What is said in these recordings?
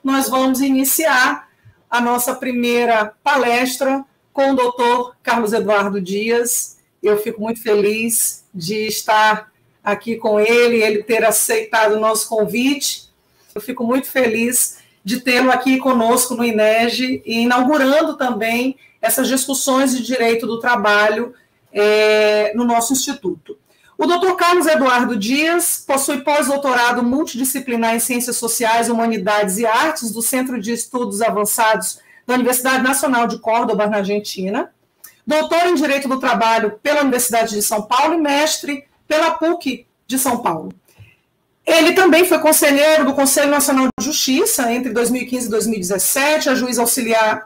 nós vamos iniciar a nossa primeira palestra com o doutor Carlos Eduardo Dias. Eu fico muito feliz de estar aqui com ele ter aceitado o nosso convite. Eu fico muito feliz de tê-lo aqui conosco no INEGE e inaugurando também essas discussões de direito do trabalho no nosso instituto. O Dr. Carlos Eduardo Dias possui pós-doutorado multidisciplinar em Ciências Sociais, Humanidades e Artes do Centro de Estudos Avançados da Universidade Nacional de Córdoba, na Argentina, doutor em Direito do Trabalho pela Universidade de São Paulo e mestre pela PUC de São Paulo. Ele também foi conselheiro do Conselho Nacional de Justiça entre 2015 e 2017,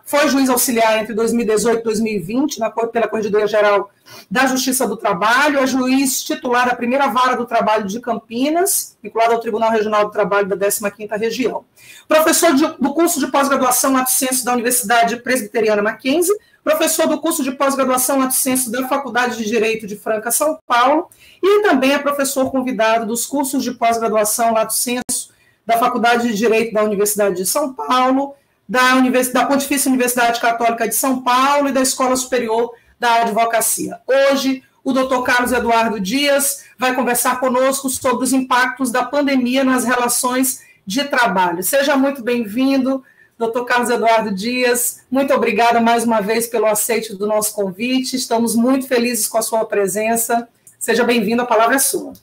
foi juiz auxiliar entre 2018 e 2020 pela Corregedoria Geral da Justiça do Trabalho, é juiz titular da primeira vara do trabalho de Campinas, vinculado ao Tribunal Regional do Trabalho da 15ª Região. Professor do curso de pós-graduação Lato Sensu da Universidade Presbiteriana Mackenzie, professor do curso de pós-graduação Lato Sensu da Faculdade de Direito de Franca, São Paulo, e também é professor convidado dos cursos de pós-graduação Lato Sensu da Faculdade de Direito da Universidade de São Paulo, da Pontifícia Universidade Católica de São Paulo e da Escola Superior da Advocacia. Hoje, o doutor Carlos Eduardo Dias vai conversar conosco sobre os impactos da pandemia nas relações de trabalho. Seja muito bem-vindo, doutor Carlos Eduardo Dias. Muito obrigada mais uma vez pelo aceite do nosso convite. Estamos muito felizes com a sua presença. Seja bem-vindo, a palavra é sua.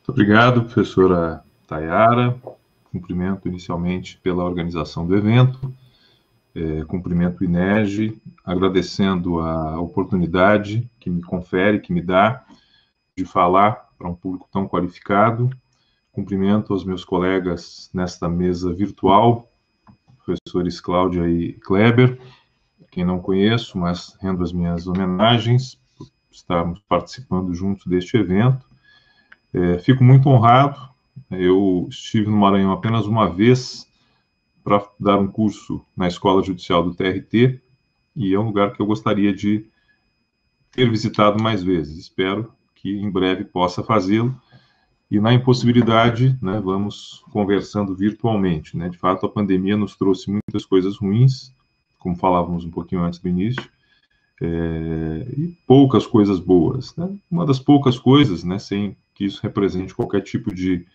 Muito obrigado, professora Tayara. Cumprimento inicialmente pela organização do evento. Cumprimento o INEGE, agradecendo a oportunidade que me confere, que me dá, de falar para um público tão qualificado. Cumprimento aos meus colegas nesta mesa virtual, professores Cláudia e Kleber, quem não conheço, mas rendo as minhas homenagens por estarmos participando juntos deste evento. Fico muito honrado. Eu estive no Maranhão apenas uma vez para dar um curso na Escola Judicial do TRT, e é um lugar que eu gostaria de ter visitado mais vezes. Espero que em breve possa fazê-lo. E na impossibilidade, né, vamos conversando virtualmente. Né? De fato, a pandemia nos trouxe muitas coisas ruins, como falávamos um pouquinho antes do início, e poucas coisas boas. Né? Uma das poucas coisas, né, sem que isso represente qualquer tipo de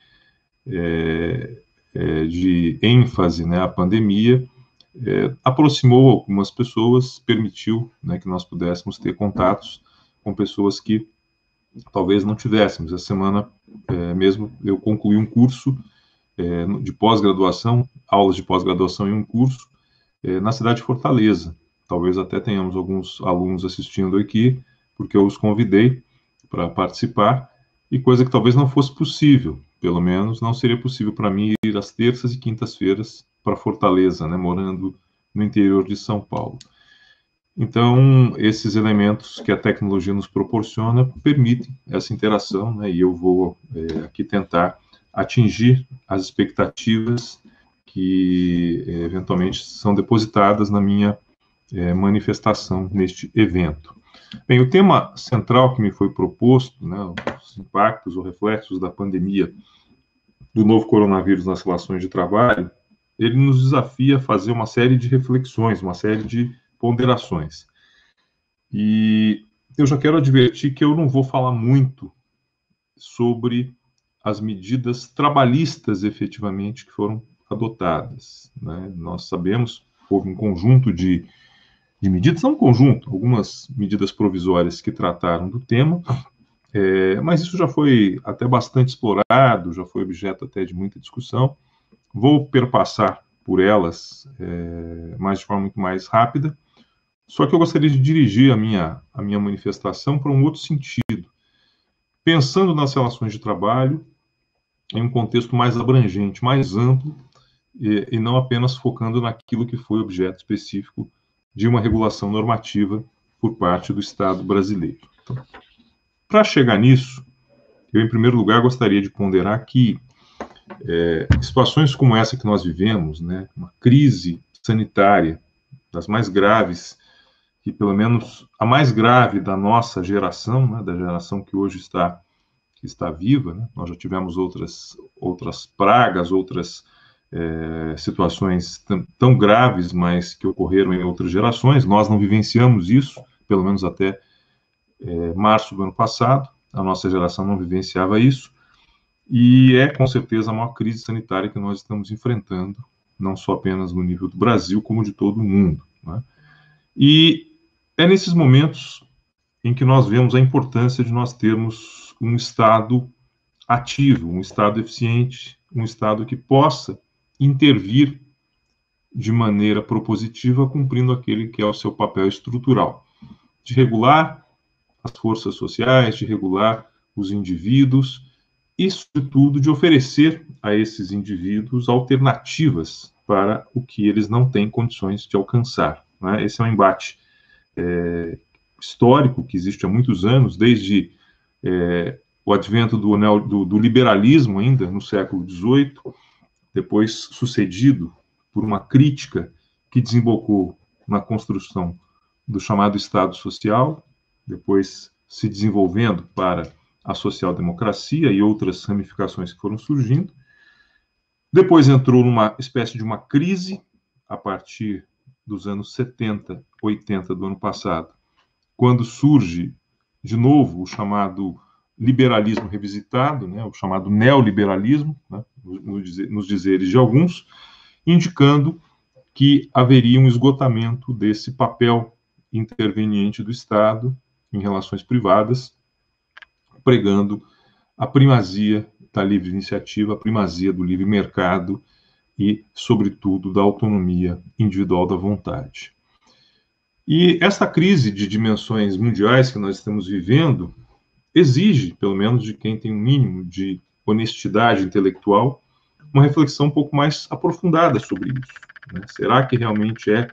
ênfase, né, à pandemia, aproximou algumas pessoas, permitiu, né, que nós pudéssemos ter contatos com pessoas que talvez não tivéssemos. Essa semana mesmo eu concluí um curso de pós-graduação, aulas de pós-graduação em um curso na cidade de Fortaleza. Talvez até tenhamos alguns alunos assistindo aqui, porque eu os convidei para participar, e coisa que talvez não fosse possível, pelo menos não seria possível para mim ir às terças e quintas-feiras para Fortaleza, né, morando no interior de São Paulo. Então, esses elementos que a tecnologia nos proporciona permitem essa interação, né, e eu vou aqui tentar atingir as expectativas que eventualmente são depositadas na minha manifestação neste evento. Bem, o tema central que me foi proposto, né, os impactos ou reflexos da pandemia do novo coronavírus nas relações de trabalho, ele nos desafia a fazer uma série de reflexões, uma série de ponderações. E eu já quero advertir que eu não vou falar muito sobre as medidas trabalhistas efetivamente que foram adotadas. Né? Nós sabemos que houve um conjunto de medidas, não um conjunto, algumas medidas provisórias que trataram do tema, mas isso já foi até bastante explorado, já foi objeto até de muita discussão. Vou perpassar por elas, mas de forma muito mais rápida, só que eu gostaria de dirigir a minha manifestação para um outro sentido, pensando nas relações de trabalho em um contexto mais abrangente, mais amplo, e não apenas focando naquilo que foi objeto específico de uma regulação normativa por parte do Estado brasileiro. Então, para chegar nisso, eu, em primeiro lugar, gostaria de ponderar que situações como essa que nós vivemos, né, uma crise sanitária das mais graves, que pelo menos a mais grave da nossa geração, né, da geração que hoje está que está viva, né? Nós já tivemos outras pragas, outras situações tão graves, mas que ocorreram em outras gerações. Nós não vivenciamos isso, pelo menos até março do ano passado. A nossa geração não vivenciava isso. E é, com certeza, a maior crise sanitária que nós estamos enfrentando, não só apenas no nível do Brasil, como de todo o mundo, né? E é nesses momentos em que nós vemos a importância de nós termos um Estado ativo, um Estado eficiente, um Estado que possa intervir de maneira propositiva, cumprindo aquele que é o seu papel estrutural, de regular as forças sociais, de regular os indivíduos e, sobretudo, de oferecer a esses indivíduos alternativas para o que eles não têm condições de alcançar, né? Esse é um embate histórico que existe há muitos anos, desde o advento do liberalismo ainda no século XVIII, depois sucedido por uma crítica que desembocou na construção do chamado Estado Social, depois se desenvolvendo para a social-democracia e outras ramificações que foram surgindo. Depois entrou numa espécie de uma crise a partir dos anos 70, 80 do ano passado, quando surge de novo o chamado liberalismo revisitado, né, o chamado neoliberalismo, né, nos dizeres de alguns, indicando que haveria um esgotamento desse papel interveniente do Estado em relações privadas, pregando a primazia da livre iniciativa, a primazia do livre mercado e, sobretudo, da autonomia individual da vontade. E essa crise de dimensões mundiais que nós estamos vivendo exige, pelo menos de quem tem um mínimo de honestidade intelectual, uma reflexão um pouco mais aprofundada sobre isso, né? Será que realmente é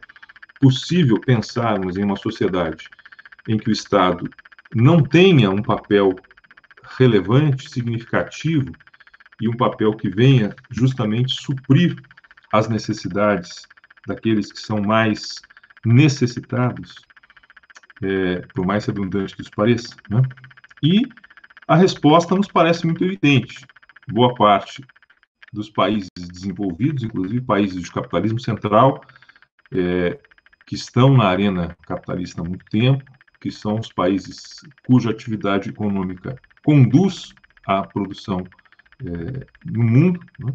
possível pensarmos em uma sociedade em que o Estado não tenha um papel relevante, significativo, e um papel que venha justamente suprir as necessidades daqueles que são mais necessitados, por mais redundante que isso pareça, né? E a resposta nos parece muito evidente. Boa parte dos países desenvolvidos, inclusive países de capitalismo central, que estão na arena capitalista há muito tempo, que são os países cuja atividade econômica conduz à produção no mundo, né,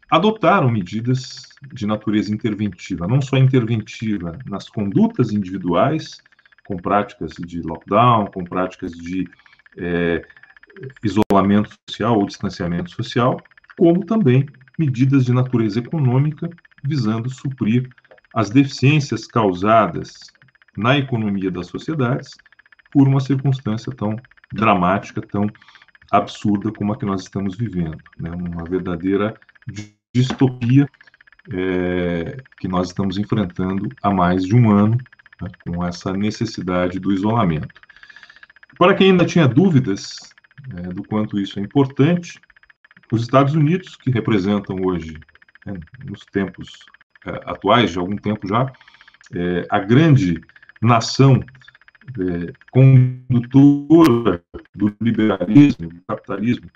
adotaram medidas de natureza interventiva, não só interventiva nas condutas individuais, com práticas de lockdown, com práticas de isolamento social ou distanciamento social, como também medidas de natureza econômica, visando suprir as deficiências causadas na economia das sociedades por uma circunstância tão dramática, tão absurda como a que nós estamos vivendo, né? Uma verdadeira distopia que nós estamos enfrentando há mais de um ano, né, com essa necessidade do isolamento. Para quem ainda tinha dúvidas do quanto isso é importante, os Estados Unidos, que representam hoje, nos tempos atuais, de algum tempo já, a grande nação condutora do liberalismo, do capitalismo,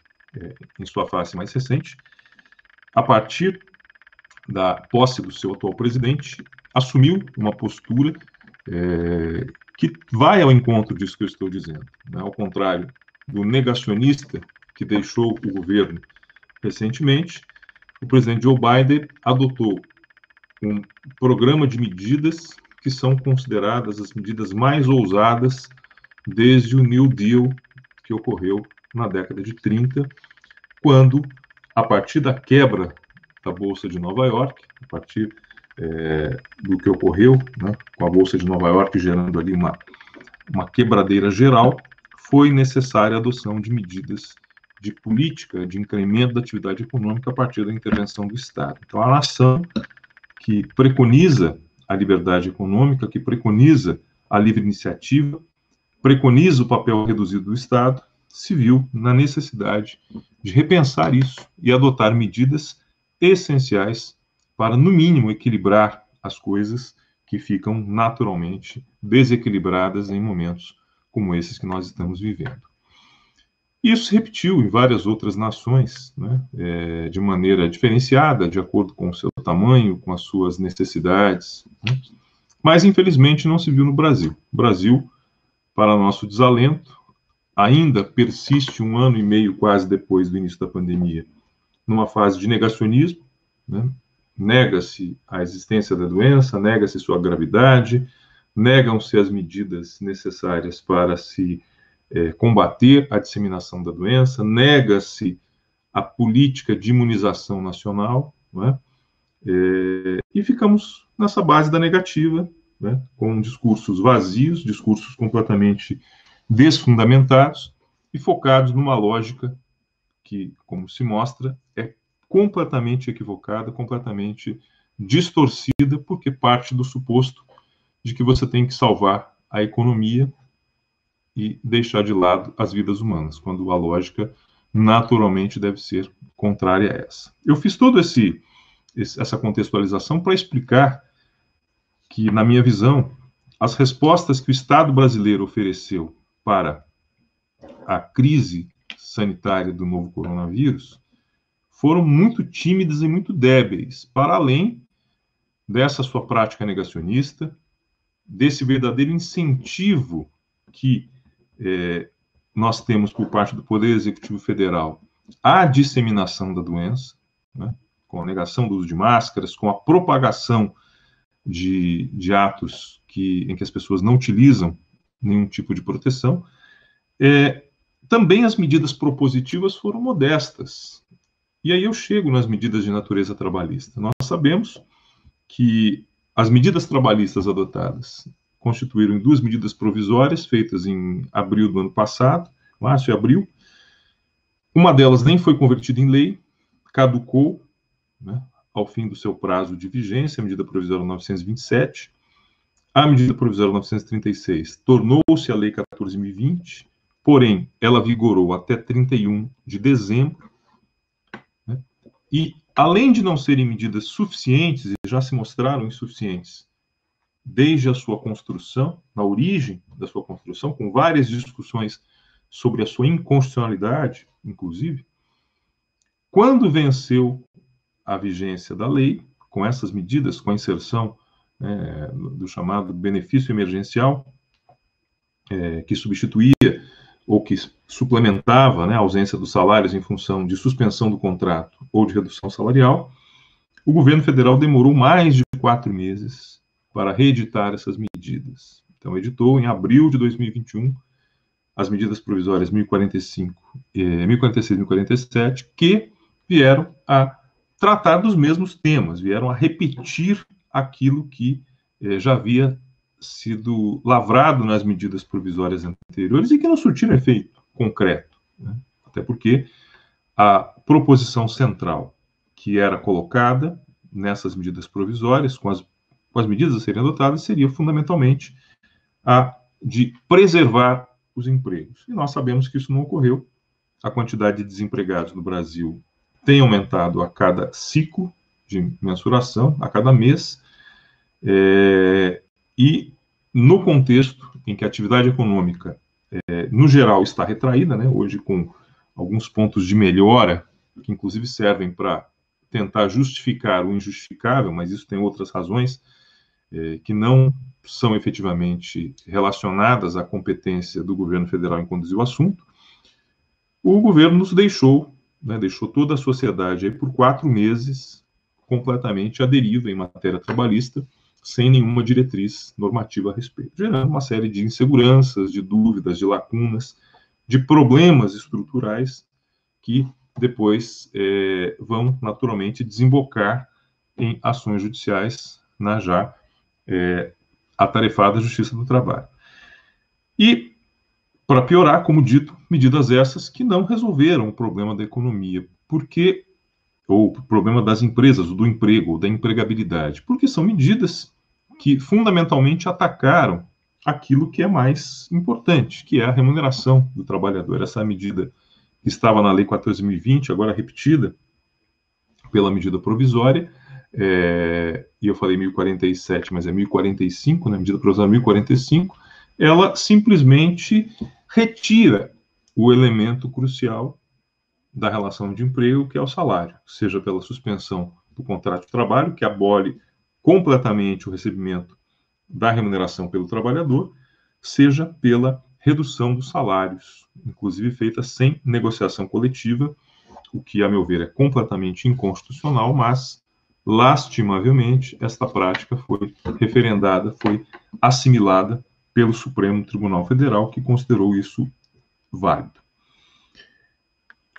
em sua face mais recente, a partir da posse do seu atual presidente, assumiu uma postura que vai ao encontro disso que eu estou dizendo, né? Ao contrário do negacionista que deixou o governo recentemente, o presidente Joe Biden adotou um programa de medidas que são consideradas as medidas mais ousadas desde o New Deal que ocorreu na década de 30, quando, a partir da quebra da Bolsa de Nova York, a partir do que ocorreu, né, com a Bolsa de Nova York gerando ali uma quebradeira geral, foi necessária a adoção de medidas de política, de incremento da atividade econômica a partir da intervenção do Estado. Então, a nação que preconiza a liberdade econômica, que preconiza a livre iniciativa, preconiza o papel reduzido do Estado, se viu na necessidade de repensar isso e adotar medidas essenciais para, no mínimo, equilibrar as coisas que ficam naturalmente desequilibradas em momentos como esses que nós estamos vivendo. Isso se repetiu em várias outras nações, né, de maneira diferenciada, de acordo com o seu tamanho, com as suas necessidades, né, mas infelizmente não se viu no Brasil. O Brasil, para nosso desalento, ainda persiste 1 ano e meio quase depois do início da pandemia, numa fase de negacionismo, né? Nega-se a existência da doença, nega-se sua gravidade, negam-se as medidas necessárias para se combater a disseminação da doença, nega-se a política de imunização nacional, né? E ficamos nessa base da negativa, né? Com discursos vazios, discursos completamente desfundamentados e focados numa lógica que, como se mostra, é completamente equivocada, completamente distorcida, porque parte do suposto de que você tem que salvar a economia e deixar de lado as vidas humanas, quando a lógica naturalmente deve ser contrária a essa. Eu fiz toda essa contextualização para explicar que, na minha visão, as respostas que o Estado brasileiro ofereceu para a crise sanitária do novo coronavírus foram muito tímidas e muito débeis, para além dessa sua prática negacionista, desse verdadeiro incentivo que nós temos por parte do Poder Executivo Federal à disseminação da doença, né, com a negação do uso de máscaras, com a propagação de atos em que as pessoas não utilizam nenhum tipo de proteção. Também as medidas propositivas foram modestas. E aí eu chego nas medidas de natureza trabalhista. Nós sabemos que as medidas trabalhistas adotadas constituíram 2 medidas provisórias feitas em abril do ano passado, março e abril. Uma delas nem foi convertida em lei, caducou, né, ao fim do seu prazo de vigência, a medida provisória 927. A medida provisória 936 tornou-se a lei 14.020, porém, ela vigorou até 31 de dezembro. Né, e, além de não serem medidas suficientes, e já se mostraram insuficientes, desde a sua construção, na origem da sua construção, com várias discussões sobre a sua inconstitucionalidade, inclusive, quando venceu a vigência da lei, com essas medidas, com a inserção do chamado benefício emergencial, que substituía ou que suplementava, né, a ausência dos salários em função de suspensão do contrato ou de redução salarial, o governo federal demorou mais de 4 meses para reeditar essas medidas. Então, editou em abril de 2021 as medidas provisórias 1045, 1046 e 1047, que vieram a tratar dos mesmos temas, vieram a repetir aquilo que já havia sido lavrado nas medidas provisórias anteriores e que não surtiram efeito concreto, né? Até porque a proposição central que era colocada nessas medidas provisórias, com as medidas a serem adotadas, seria fundamentalmente a de preservar os empregos. E nós sabemos que isso não ocorreu. A quantidade de desempregados no Brasil tem aumentado a cada ciclo de mensuração, a cada mês, e no contexto em que a atividade econômica, no geral, está retraída, né, hoje com alguns pontos de melhora, que inclusive servem para tentar justificar o injustificável, mas isso tem outras razões, que não são efetivamente relacionadas à competência do governo federal em conduzir o assunto. O governo nos deixou, né, deixou toda a sociedade aí por 4 meses completamente à deriva em matéria trabalhista, sem nenhuma diretriz normativa a respeito, gerando uma série de inseguranças, de dúvidas, de lacunas, de problemas estruturais que depois vão naturalmente desembocar em ações judiciais na já atarefada Justiça do Trabalho. E, para piorar, como dito, medidas essas que não resolveram o problema da economia, ou o problema das empresas, do emprego, ou da empregabilidade, porque são medidas que fundamentalmente atacaram aquilo que é mais importante, que é a remuneração do trabalhador. Essa medida que estava na Lei 14.020, agora repetida pela medida provisória, e eu falei 1047, mas é 1045, né, medida provisória 1045, ela simplesmente retira o elemento crucial da relação de emprego, que é o salário, seja pela suspensão do contrato de trabalho, que abole completamente o recebimento da remuneração pelo trabalhador, seja pela redução dos salários, inclusive feita sem negociação coletiva, o que, a meu ver, é completamente inconstitucional, mas, lastimavelmente, esta prática foi referendada, foi assimilada pelo Supremo Tribunal Federal, que considerou isso válido.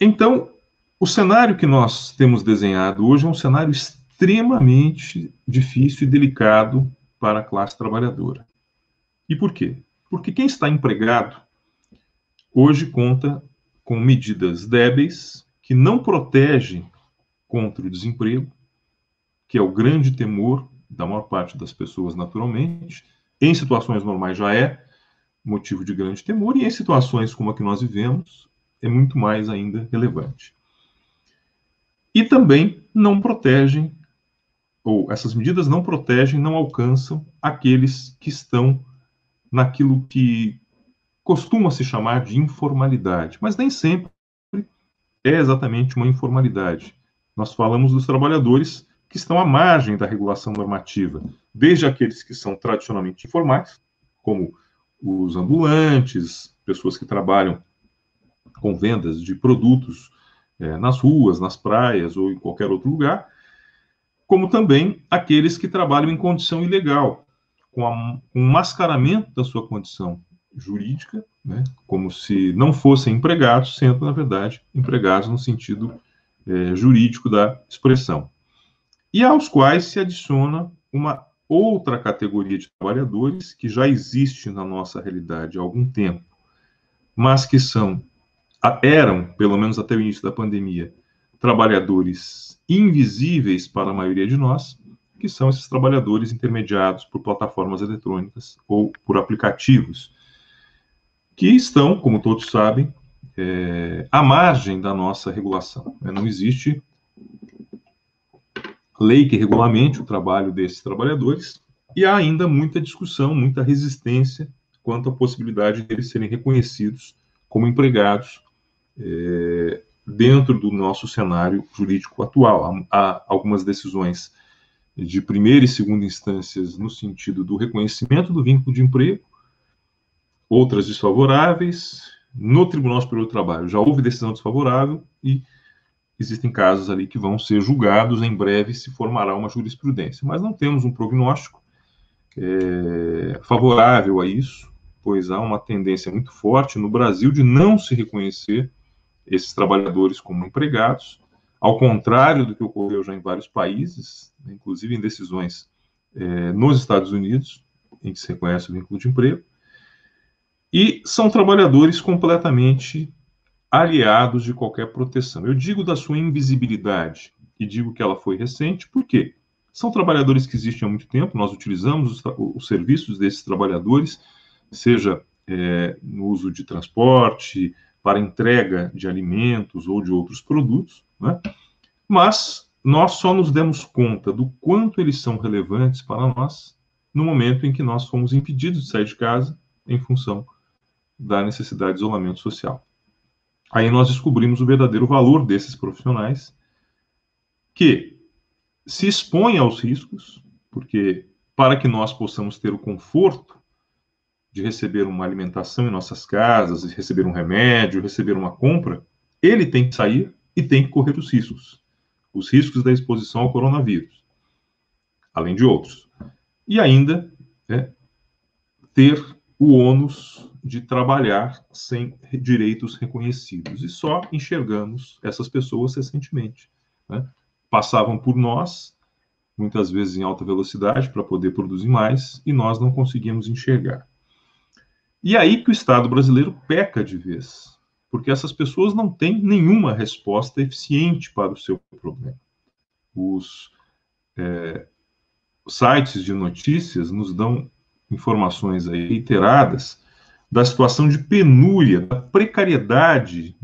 Então, o cenário que nós temos desenhado hoje é um cenário extremamente difícil e delicado para a classe trabalhadora. E por quê? Porque quem está empregado hoje conta com medidas débeis que não protegem contra o desemprego, que é o grande temor da maior parte das pessoas naturalmente. Em situações normais já é motivo de grande temor, e em situações como a que nós vivemos, é muito mais ainda relevante. E também não protegem, ou essas medidas não protegem, não alcançam aqueles que estão naquilo que costuma se chamar de informalidade, mas nem sempre é exatamente uma informalidade. Nós falamos dos trabalhadores que estão à margem da regulação normativa, desde aqueles que são tradicionalmente informais, como os ambulantes, pessoas que trabalham com vendas de produtos nas ruas, nas praias ou em qualquer outro lugar, como também aqueles que trabalham em condição ilegal, com um mascaramento da sua condição jurídica, né, como se não fossem empregados, sendo, na verdade, empregados no sentido jurídico da expressão. E aos quais se adiciona uma outra categoria de trabalhadores que já existe na nossa realidade há algum tempo, mas que eram, pelo menos até o início da pandemia, trabalhadores invisíveis para a maioria de nós, que são esses trabalhadores intermediados por plataformas eletrônicas ou por aplicativos, que estão, como todos sabem, à margem da nossa regulação. Não existe lei que regulamente o trabalho desses trabalhadores, e há ainda muita discussão, muita resistência quanto à possibilidade de eles serem reconhecidos como empregados dentro do nosso cenário jurídico atual. Há algumas decisões de primeira e segunda instâncias no sentido do reconhecimento do vínculo de emprego, outras desfavoráveis. No Tribunal Superior do Trabalho já houve decisão desfavorável e existem casos ali que vão ser julgados. Em breve se formará uma jurisprudência, mas não temos um prognóstico favorável a isso, pois há uma tendência muito forte no Brasil de não se reconhecer esses trabalhadores como empregados, ao contrário do que ocorreu já em vários países, inclusive em decisões nos Estados Unidos, em que se reconhece o vínculo de emprego, e são trabalhadores completamente aliados de qualquer proteção. Eu digo da sua invisibilidade e digo que ela foi recente, porque são trabalhadores que existem há muito tempo, nós utilizamos os serviços desses trabalhadores, seja no uso de transporte, para entrega de alimentos ou de outros produtos, né? Mas nós só nos demos conta do quanto eles são relevantes para nós no momento em que nós fomos impedidos de sair de casa em função da necessidade de isolamento social. Aí nós descobrimos o verdadeiro valor desses profissionais, que se expõem aos riscos, porque para que nós possamos ter o conforto de receber uma alimentação em nossas casas, receber um remédio, receber uma compra, ele tem que sair e tem que correr os riscos da exposição ao coronavírus, além de outros. E ainda ter o ônus de trabalhar sem direitos reconhecidos. E só enxergamos essas pessoas recentemente, né? Passavam por nós, muitas vezes em alta velocidade, para poder produzir mais, e nós não conseguimos enxergar. E aí que o Estado brasileiro peca de vez, porque essas pessoas não têm nenhuma resposta eficiente para o seu problema. Os sites de notícias nos dão informações aí reiteradas da situação de penúria, da precariedade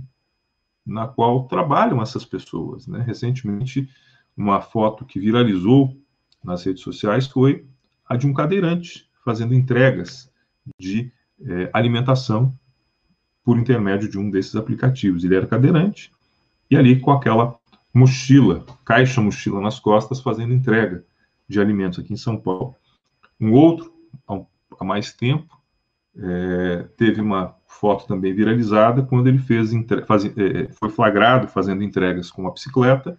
na qual trabalham essas pessoas, né? Recentemente, uma foto que viralizou nas redes sociais foi a de um cadeirante fazendo entregas de alimentação por intermédio de um desses aplicativos. Ele era cadeirante e ali com aquela mochila, caixa-mochila nas costas, fazendo entrega de alimentos aqui em São Paulo. Um outro, há mais tempo, teve uma foto também viralizada quando ele foi flagrado fazendo entregas com uma bicicleta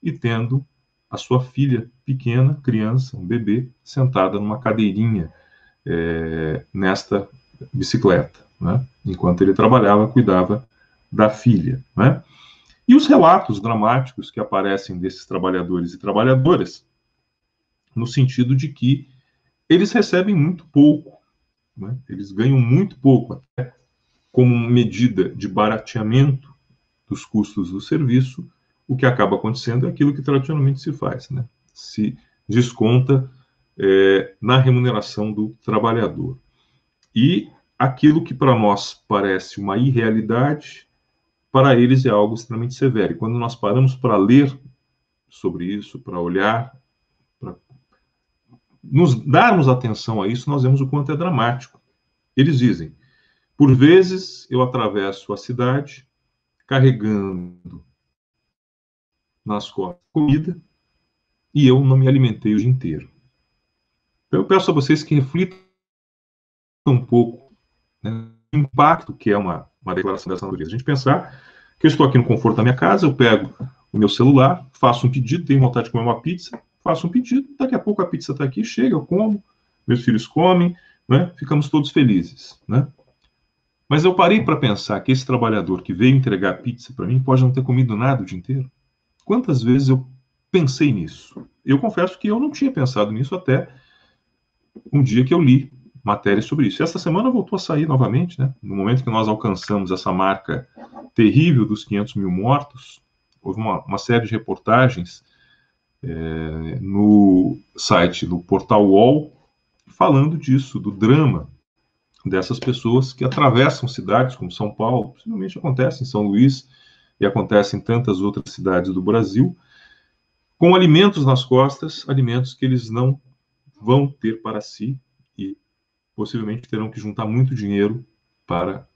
e tendo a sua filha pequena, criança, um bebê, sentada numa cadeirinha nesta bicicleta, né? Enquanto ele trabalhava, cuidava da filha, né? E os relatos dramáticos que aparecem desses trabalhadores e trabalhadoras, no sentido de que eles recebem muito pouco, né? Eles ganham muito pouco, até como medida de barateamento dos custos do serviço. O que acaba acontecendo é aquilo que tradicionalmente se faz, né? Se desconta na remuneração do trabalhador. E aquilo que para nós parece uma irrealidade, para eles é algo extremamente severo. E quando nós paramos para ler sobre isso, para olhar, para nos darmos atenção a isso, nós vemos o quanto é dramático. Eles dizem: por vezes eu atravesso a cidade carregando nas costas comida e eu não me alimentei o dia inteiro. Então, eu peço a vocês que reflitam um pouco, né, o impacto que é uma declaração dessa natureza. A gente pensar que eu estou aqui no conforto da minha casa, eu pego o meu celular, faço um pedido, tenho vontade de comer uma pizza, faço um pedido, daqui a pouco a pizza está aqui, chega, eu como, meus filhos comem, né, ficamos todos felizes, né? Mas eu parei para pensar que esse trabalhador que veio entregar pizza para mim pode não ter comido nada o dia inteiro. Quantas vezes eu pensei nisso? Eu confesso que eu não tinha pensado nisso até um dia que eu li matérias sobre isso. E essa semana voltou a sair novamente, né? No momento que nós alcançamos essa marca terrível dos 500 mil mortos, houve uma série de reportagens no site, no portal UOL, falando disso, do drama dessas pessoas que atravessam cidades como São Paulo, possivelmente acontece em São Luís e acontece em tantas outras cidades do Brasil, com alimentos nas costas, alimentos que eles não vão ter para si e possivelmente terão que juntar muito dinheiro para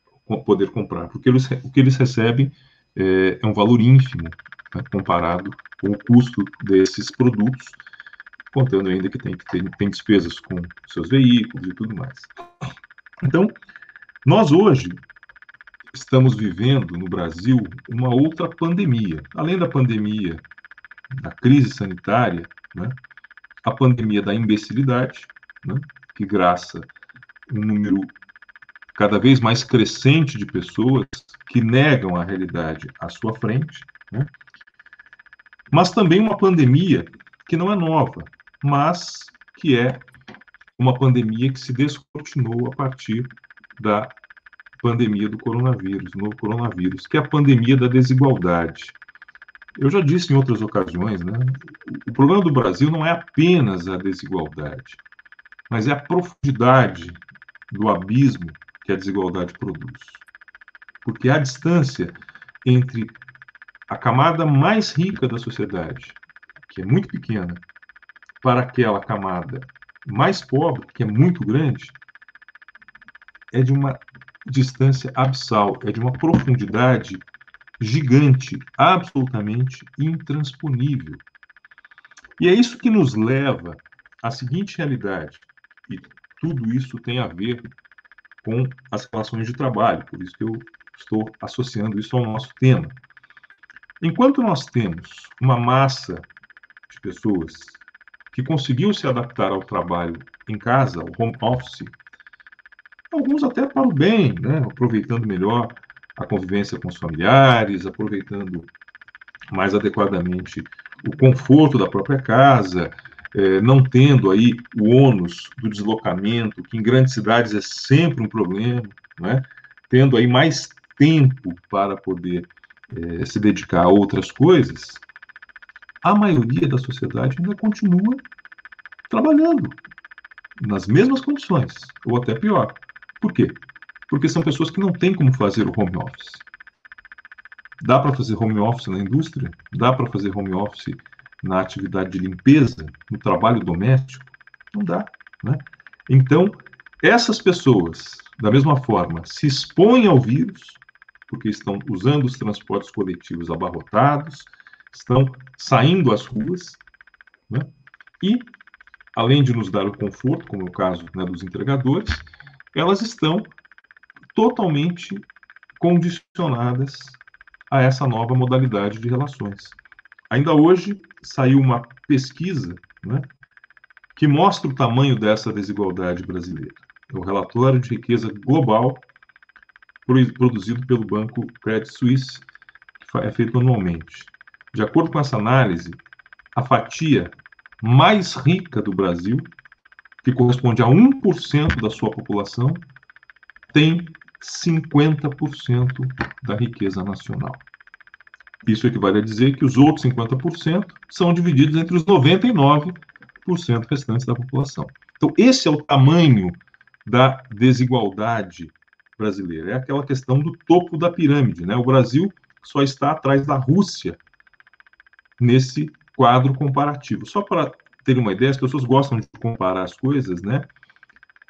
poder comprar, porque o que eles recebem é um valor ínfimo, né, comparado com o custo desses produtos, contando ainda que tem despesas com seus veículos e tudo mais. Então, nós hoje estamos vivendo no Brasil uma outra pandemia. Além da pandemia da crise sanitária, né, a pandemia da imbecilidade, né, que graça um número cada vez mais crescente de pessoas que negam a realidade à sua frente, né, mas também uma pandemia que não é nova, mas que é uma pandemia que se descortinou a partir da pandemia do coronavírus, do novo coronavírus, que é a pandemia da desigualdade. Eu já disse em outras ocasiões, né? O problema do Brasil não é apenas a desigualdade, mas é a profundidade do abismo que a desigualdade produz. Porque a distância entre a camada mais rica da sociedade, que é muito pequena, para aquela camada mais pobre, que é muito grande, é de uma distância abissal, é de uma profundidade gigante, absolutamente intransponível. E é isso que nos leva à seguinte realidade, e tudo isso tem a ver com as relações de trabalho, por isso que eu estou associando isso ao nosso tema. Enquanto nós temos uma massa de pessoas que conseguiu se adaptar ao trabalho em casa, ao home office, alguns até para o bem, né? Aproveitando melhor a convivência com os familiares, aproveitando mais adequadamente o conforto da própria casa, não tendo aí o ônus do deslocamento, que em grandes cidades é sempre um problema, né? Tendo aí mais tempo para poder se dedicar a outras coisas, a maioria da sociedade ainda continua trabalhando nas mesmas condições, ou até pior. Por quê? Porque são pessoas que não têm como fazer o home office. Dá para fazer home office na indústria? Dá para fazer home office na atividade de limpeza, no trabalho doméstico? Não dá, né? Então, essas pessoas, da mesma forma, se expõem ao vírus, porque estão usando os transportes coletivos abarrotados, estão saindo às ruas, né? E, além de nos dar o conforto, como é o caso, né, dos entregadores, elas estão totalmente condicionadas a essa nova modalidade de relações. Ainda hoje saiu uma pesquisa, né, que mostra o tamanho dessa desigualdade brasileira. É o relatório de riqueza global produzido pelo banco Credit Suisse, que é feito anualmente. De acordo com essa análise, a fatia mais rica do Brasil, que corresponde a 1% da sua população, tem 50% da riqueza nacional. Isso equivale a dizer que os outros 50% são divididos entre os 99% restantes da população. Então, esse é o tamanho da desigualdade brasileira. É aquela questão do topo da pirâmide, né? O Brasil só está atrás da Rússia nesse quadro comparativo. Só para ter uma ideia, as pessoas gostam de comparar as coisas, né?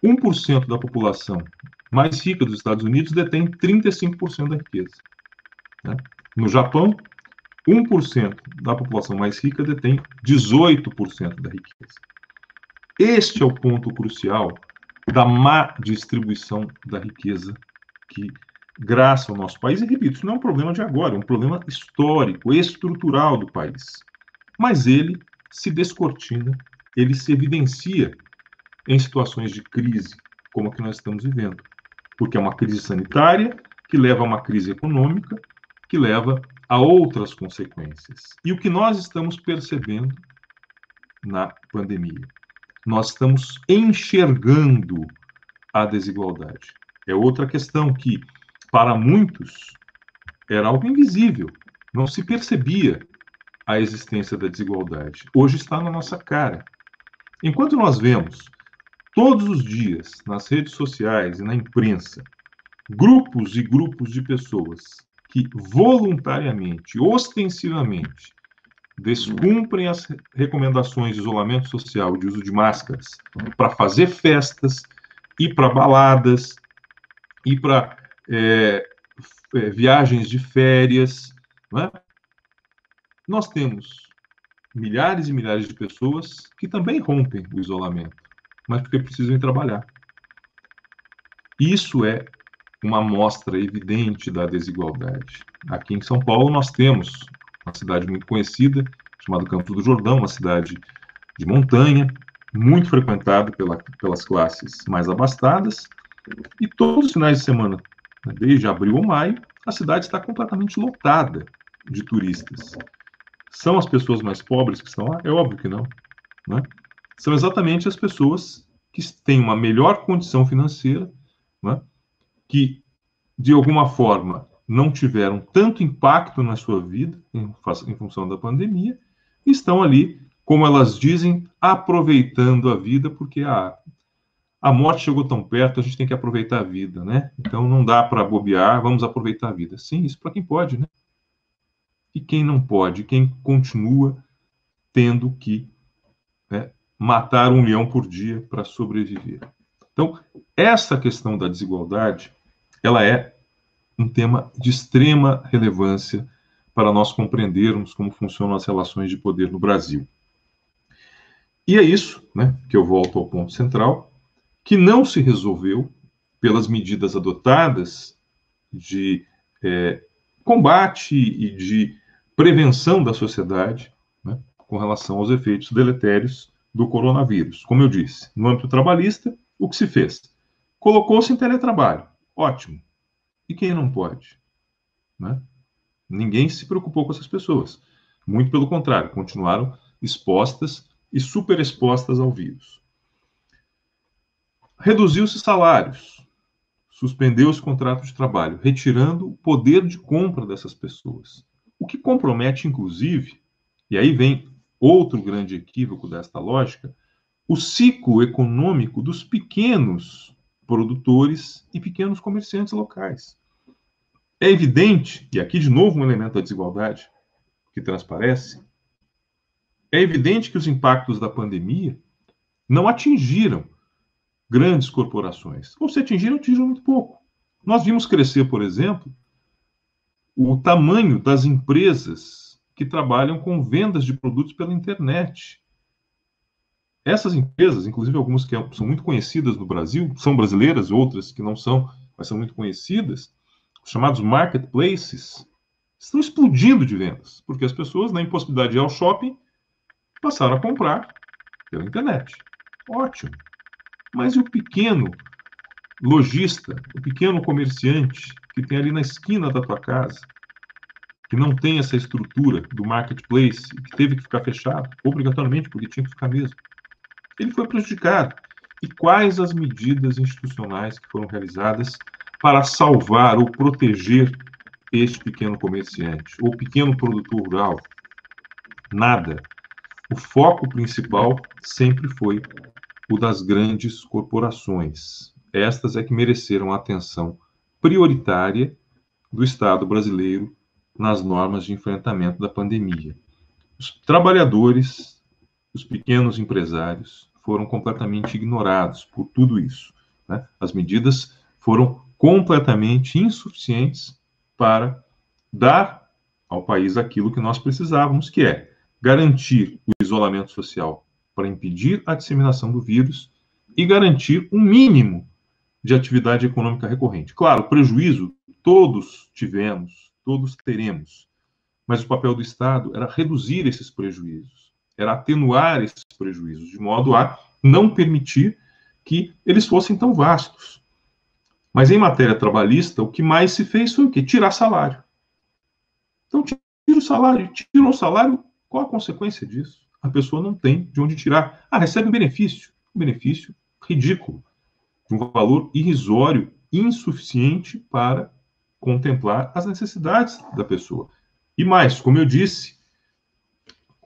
1% da população mais rica dos Estados Unidos detém 35% da riqueza, né? No Japão, 1% da população mais rica detém 18% da riqueza. Este é o ponto crucial da má distribuição da riqueza que graça ao nosso país. E, repito, isso não é um problema de agora, é um problema histórico, estrutural do país. Mas ele se descortina, ele se evidencia em situações de crise, como a que nós estamos vivendo. Porque é uma crise sanitária que leva a uma crise econômica, que leva a outras consequências. E o que nós estamos percebendo na pandemia? Nós estamos enxergando a desigualdade. É outra questão que, para muitos, era algo invisível. Não se percebia a existência da desigualdade. Hoje está na nossa cara. Enquanto nós vemos, todos os dias, nas redes sociais e na imprensa, grupos e grupos de pessoas que voluntariamente, ostensivamente, descumprem as recomendações de isolamento social e de uso de máscaras para fazer festas, ir para baladas, ir para viagens de férias, não é? Nós temos milhares e milhares de pessoas que também rompem o isolamento, mas porque precisam ir trabalhar. Isso é uma amostra evidente da desigualdade. Aqui em São Paulo nós temos uma cidade muito conhecida, chamada Campos do Jordão, uma cidade de montanha, muito frequentada pelas classes mais abastadas, e todos os finais de semana, desde abril ou maio, a cidade está completamente lotada de turistas. São as pessoas mais pobres que estão lá? É óbvio que não, né? São exatamente as pessoas que têm uma melhor condição financeira, né? Que, de alguma forma, não tiveram tanto impacto na sua vida em função da pandemia, e estão ali, como elas dizem, aproveitando a vida, porque a morte chegou tão perto, a gente tem que aproveitar a vida, né? Então não dá para bobear, vamos aproveitar a vida. Sim, isso para quem pode, né? E quem não pode, quem continua tendo que matar um leão por dia para sobreviver. Então, essa questão da desigualdade, ela é um tema de extrema relevância para nós compreendermos como funcionam as relações de poder no Brasil. E é isso, né, que eu volto ao ponto central, que não se resolveu pelas medidas adotadas de combate e de prevenção da sociedade, né, com relação aos efeitos deletérios do coronavírus. Como eu disse, no âmbito trabalhista, o que se fez? Colocou-se em teletrabalho. Ótimo. E quem não pode? Né? Ninguém se preocupou com essas pessoas. Muito pelo contrário, continuaram expostas e superexpostas ao vírus. Reduziu-se salários, suspendeu-se contratos de trabalho, retirando o poder de compra dessas pessoas. O que compromete, inclusive, e aí vem outro grande equívoco desta lógica, o ciclo econômico dos pequenos produtores e pequenos comerciantes locais. É evidente, e aqui de novo um elemento da desigualdade que transparece, é evidente que os impactos da pandemia não atingiram grandes corporações. Ou se atingiram muito pouco. Nós vimos crescer, por exemplo, o tamanho das empresas que trabalham com vendas de produtos pela internet. Essas empresas, inclusive algumas que são muito conhecidas no Brasil, são brasileiras, outras que não são, mas são muito conhecidas, os chamados marketplaces, estão explodindo de vendas, porque as pessoas, na impossibilidade de ir ao shopping, passaram a comprar pela internet. Ótimo. Mas e o pequeno lojista, o pequeno comerciante que tem ali na esquina da tua casa, que não tem essa estrutura do marketplace, que teve que ficar fechado, obrigatoriamente, porque tinha que ficar mesmo? Ele foi prejudicado. E quais as medidas institucionais que foram realizadas para salvar ou proteger este pequeno comerciante, ou pequeno produtor rural? Nada. O foco principal sempre foi o das grandes corporações. Estas é que mereceram a atenção prioritária do Estado brasileiro nas normas de enfrentamento da pandemia. Os trabalhadores, os pequenos empresários, foram completamente ignorados por tudo isso, né? As medidas foram completamente insuficientes para dar ao país aquilo que nós precisávamos, que é garantir o isolamento social para impedir a disseminação do vírus e garantir um mínimo de atividade econômica recorrente. Claro, prejuízo todos tivemos, todos teremos, mas o papel do Estado era reduzir esses prejuízos, era atenuar esses prejuízos, de modo a não permitir que eles fossem tão vastos. Mas em matéria trabalhista, o que mais se fez foi o quê? Tirar salário. Então, tira o salário. Tirou o salário, qual a consequência disso? A pessoa não tem de onde tirar. Ah, recebe um benefício ridículo, de um valor irrisório, insuficiente para contemplar as necessidades da pessoa. E mais, como eu disse,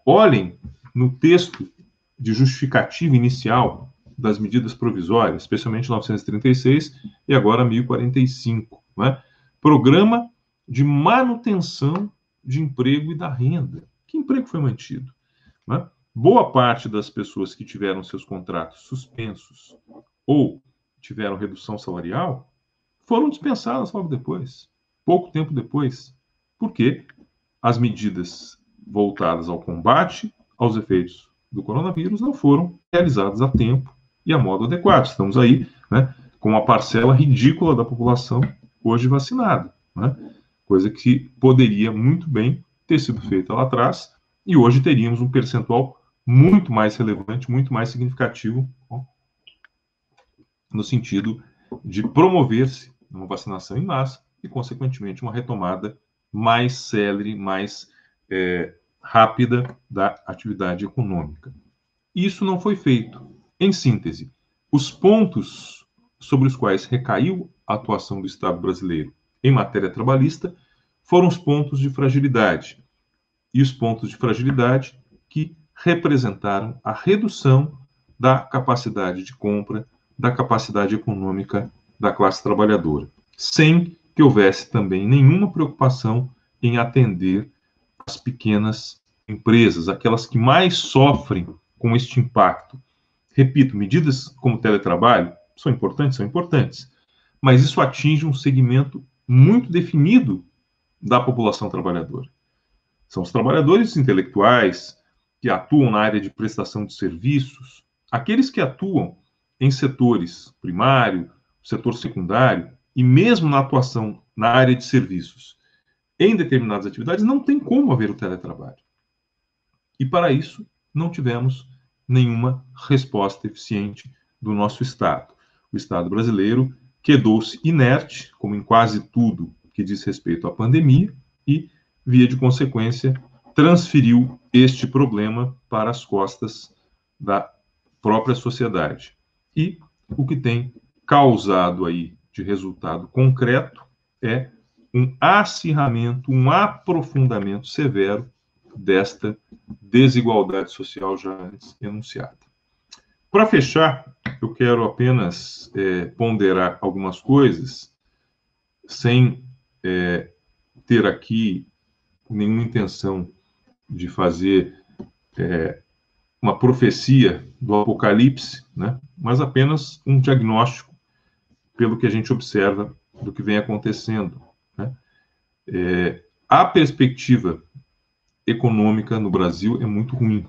olhem no texto de justificativa inicial das medidas provisórias, especialmente 936 e agora 1045, né? Programa de manutenção de emprego e da renda. Que emprego foi mantido? Né? Boa parte das pessoas que tiveram seus contratos suspensos ou tiveram redução salarial foram dispensadas logo depois, pouco tempo depois. Por quê? As medidas voltadas ao combate aos efeitos do coronavírus não foram realizadas a tempo e a modo adequado. Estamos aí, né, com uma parcela ridícula da população hoje vacinada, né? Coisa que poderia muito bem ter sido feita lá atrás e hoje teríamos um percentual muito mais relevante, muito mais significativo, no sentido de promover-se uma vacinação em massa e, consequentemente, uma retomada mais célere, mais rápida da atividade econômica. Isso não foi feito. Em síntese, os pontos sobre os quais recaiu a atuação do Estado brasileiro em matéria trabalhista foram os pontos de fragilidade. E os pontos de fragilidade que representaram a redução da capacidade de compra, da capacidade econômica da classe trabalhadora, sem que houvesse também nenhuma preocupação em atender as pequenas empresas, aquelas que mais sofrem com este impacto. Repito, medidas como teletrabalho são importantes, mas isso atinge um segmento muito definido da população trabalhadora. São os trabalhadores intelectuais que atuam na área de prestação de serviços, aqueles que atuam em setores primário, setor secundário e mesmo na atuação na área de serviços em determinadas atividades, não tem como haver o teletrabalho. E para isso não tivemos nenhuma resposta eficiente do nosso Estado. O Estado brasileiro quedou-se inerte, como em quase tudo que diz respeito à pandemia, e, via de consequência, transferiu este problema para as costas da própria sociedade. E o que tem causado aí de resultado concreto é um acirramento, um aprofundamento severo desta desigualdade social já antes enunciada. Para fechar, eu quero apenas ponderar algumas coisas, sem ter aqui nenhuma intenção de fazer uma profecia do Apocalipse, né? Mas apenas um diagnóstico pelo que a gente observa do que vem acontecendo, né? A perspectiva econômica no Brasil é muito ruim.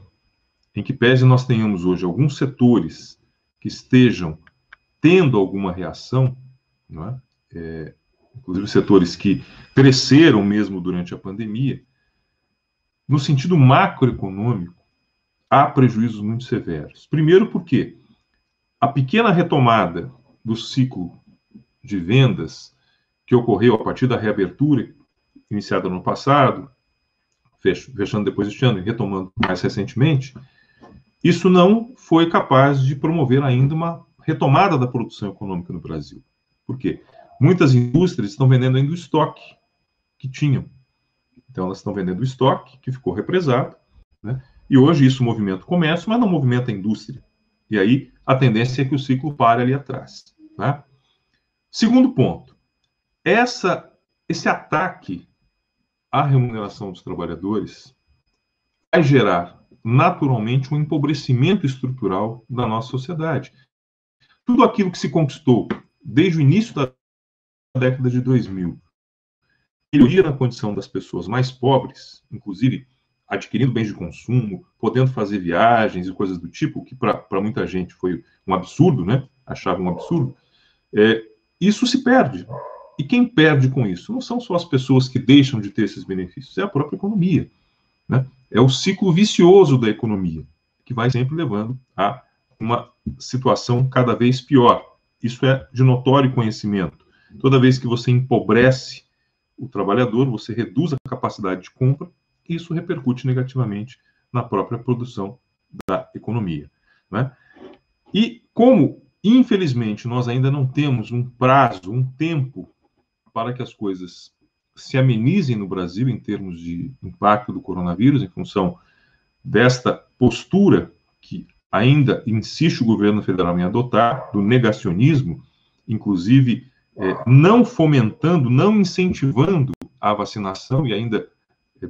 Em que pese nós tenhamos hoje alguns setores que estejam tendo alguma reação, não é? Inclusive setores que cresceram mesmo durante a pandemia, no sentido macroeconômico, há prejuízos muito severos. Primeiro porque a pequena retomada do ciclo de vendas que ocorreu a partir da reabertura iniciada no passado, fechando depois deste ano e retomando mais recentemente, isso não foi capaz de promover ainda uma retomada da produção econômica no Brasil. Por quê? Muitas indústrias estão vendendo ainda o estoque que tinham. Então, elas estão vendendo o estoque que ficou represado, né? E hoje isso movimenta o comércio, mas não movimenta a indústria. E aí a tendência é que o ciclo pare ali atrás. Tá? Segundo ponto, esse ataque à remuneração dos trabalhadores vai gerar naturalmente um empobrecimento estrutural da nossa sociedade. Tudo aquilo que se conquistou desde o início da década de 2000, melhoria na condição das pessoas mais pobres, inclusive adquirindo bens de consumo, podendo fazer viagens e coisas do tipo, que para muita gente foi um absurdo, né? Achava um absurdo. Isso se perde. E quem perde com isso? Não são só as pessoas que deixam de ter esses benefícios, é a própria economia, né? É o ciclo vicioso da economia, que vai sempre levando a uma situação cada vez pior. Isso é de notório conhecimento. Toda vez que você empobrece o trabalhador, você reduz a capacidade de compra, e isso repercute negativamente na própria produção da economia, né? E como, infelizmente, nós ainda não temos um prazo, um tempo para que as coisas se amenizem no Brasil em termos de impacto do coronavírus, em função desta postura que ainda insiste o governo federal em adotar, do negacionismo, inclusive não fomentando, não incentivando a vacinação e ainda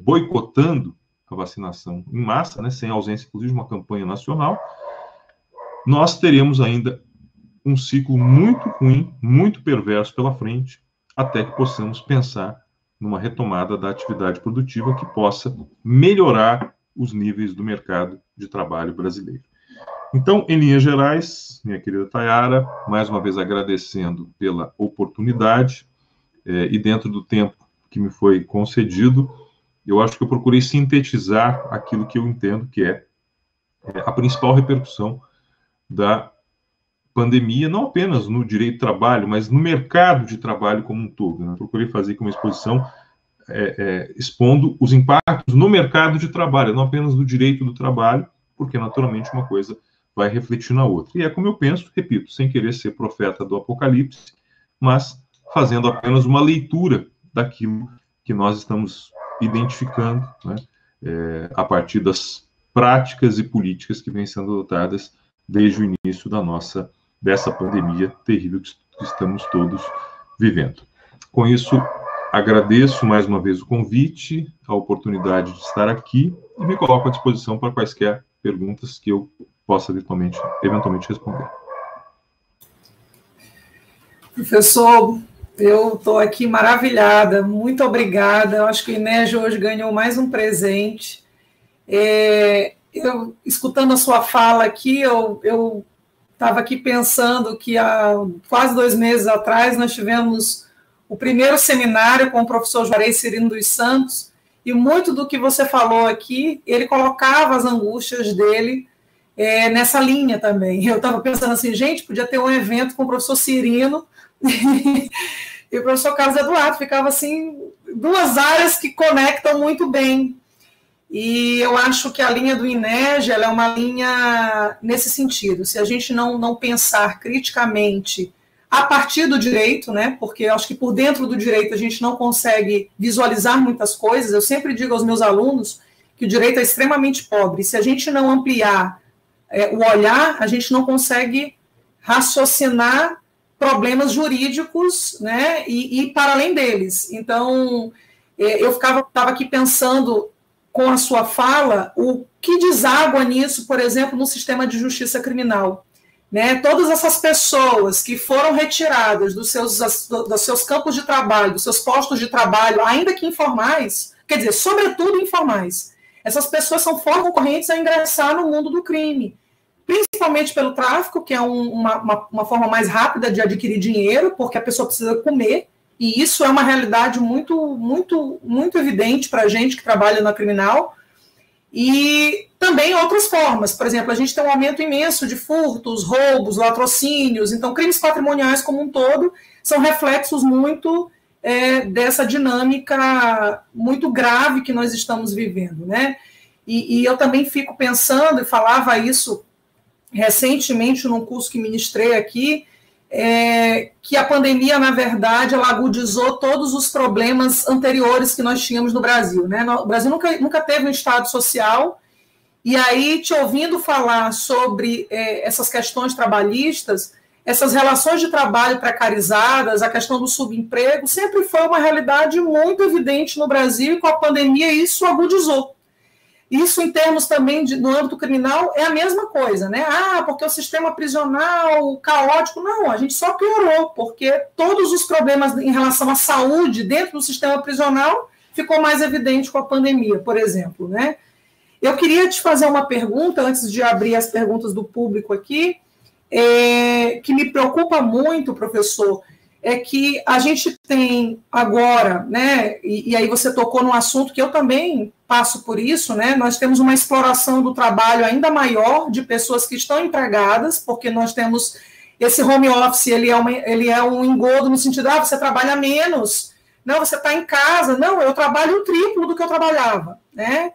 boicotando a vacinação em massa, né, sem ausência, inclusive, de uma campanha nacional, nós teremos ainda um ciclo muito ruim, muito perverso pela frente, até que possamos pensar numa retomada da atividade produtiva que possa melhorar os níveis do mercado de trabalho brasileiro. Então, em linhas gerais, minha querida Tayara, mais uma vez agradecendo pela oportunidade e dentro do tempo que me foi concedido, eu acho que eu procurei sintetizar aquilo que eu entendo que é a principal repercussão da pandemia, não apenas no direito do trabalho, mas no mercado de trabalho como um todo, né? Eu procurei fazer aqui uma exposição expondo os impactos no mercado de trabalho, não apenas do direito do trabalho, porque naturalmente uma coisa vai refletir na outra. E é como eu penso, repito, sem querer ser profeta do Apocalipse, mas fazendo apenas uma leitura daquilo que nós estamos identificando, né, a partir das práticas e políticas que vêm sendo adotadas desde o início dessa pandemia terrível que estamos todos vivendo. Com isso, agradeço mais uma vez o convite, a oportunidade de estar aqui e me coloco à disposição para quaisquer perguntas que eu possa eventualmente responder. Professor, eu estou aqui maravilhada, muito obrigada. Eu acho que o INEG hoje ganhou mais um presente. Eu, escutando a sua fala aqui, eu estava aqui pensando que há quase 2 meses atrás nós tivemos o primeiro seminário com o professor Juarez Cirino dos Santos, e muito do que você falou aqui, ele colocava as angústias dele nessa linha também. Eu estava pensando assim, gente, podia ter um evento com o professor Cirino e o professor Carlos Eduardo, ficava assim, 2 áreas que conectam muito bem. E eu acho que a linha do INEG ela é uma linha nesse sentido. Se a gente não pensar criticamente a partir do direito, né, porque eu acho que por dentro do direito a gente não consegue visualizar muitas coisas. Eu sempre digo aos meus alunos que o direito é extremamente pobre. Se a gente não ampliar o olhar, a gente não consegue raciocinar problemas jurídicos, né, e para além deles. Então, eu estava aqui pensando com a sua fala o que deságua nisso, por exemplo, no sistema de justiça criminal. Né? Todas essas pessoas que foram retiradas dos seus campos de trabalho, dos seus postos de trabalho, ainda que informais, quer dizer, sobretudo informais, essas pessoas são fortes concorrentes a ingressar no mundo do crime, principalmente pelo tráfico, que é uma forma mais rápida de adquirir dinheiro, porque a pessoa precisa comer, e isso é uma realidade muito, muito, muito evidente para a gente que trabalha na criminal, e também outras formas. Por exemplo, a gente tem um aumento imenso de furtos, roubos, latrocínios, então crimes patrimoniais como um todo são reflexos muito dessa dinâmica muito grave que nós estamos vivendo, né? E eu também fico pensando, e falava isso recentemente num curso que ministrei aqui, que a pandemia, na verdade, ela agudizou todos os problemas anteriores que nós tínhamos no Brasil, né? O Brasil nunca teve um Estado social, e aí, te ouvindo falar sobre essas questões trabalhistas, essas relações de trabalho precarizadas, a questão do subemprego, sempre foi uma realidade muito evidente no Brasil, e com a pandemia isso agudizou. Isso, em termos também no âmbito criminal, é a mesma coisa, né? Porque o sistema prisional caótico. Não, a gente só piorou, porque todos os problemas em relação à saúde dentro do sistema prisional ficou mais evidente com a pandemia, por exemplo, né? Eu queria te fazer uma pergunta, antes de abrir as perguntas do público aqui, que me preocupa muito, professor, é que a gente tem agora, né, e aí você tocou num assunto que eu também passo por isso, né, nós temos uma exploração do trabalho ainda maior de pessoas que estão empregadas, porque nós temos esse home office, ele é um engodo no sentido, você trabalha menos, não, você está em casa, não, eu trabalho o triplo do que eu trabalhava, né,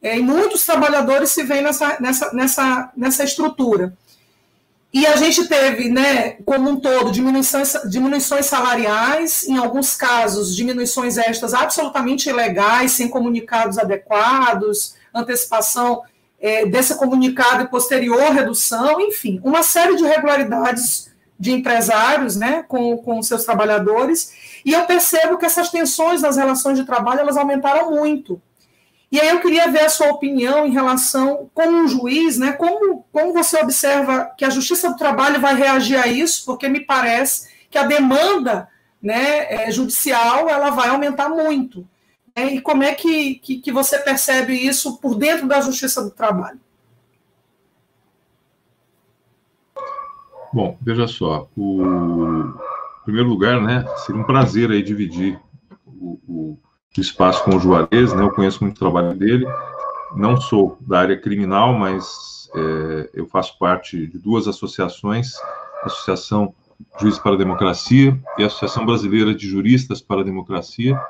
e muitos trabalhadores se veem nessa estrutura. E a gente teve, né, como um todo, diminuições salariais, em alguns casos, diminuições extras absolutamente ilegais, sem comunicados adequados, antecipação desse comunicado e posterior redução, enfim, uma série de irregularidades de empresários, né, com seus trabalhadores, e eu percebo que essas tensões nas relações de trabalho, elas aumentaram muito. E aí eu queria ver a sua opinião em relação, como um juiz, né, como você observa que a Justiça do Trabalho vai reagir a isso, porque me parece que a demanda, né, judicial ela vai aumentar muito. Né, e como é que você percebe isso por dentro da Justiça do Trabalho? Bom, veja só, em primeiro lugar, né, seria um prazer aí dividir o espaço com o Juarez, né? Eu conheço muito o trabalho dele, não sou da área criminal, mas eu faço parte de duas associações, a Associação Juízes para a Democracia e a Associação Brasileira de Juristas para a Democracia,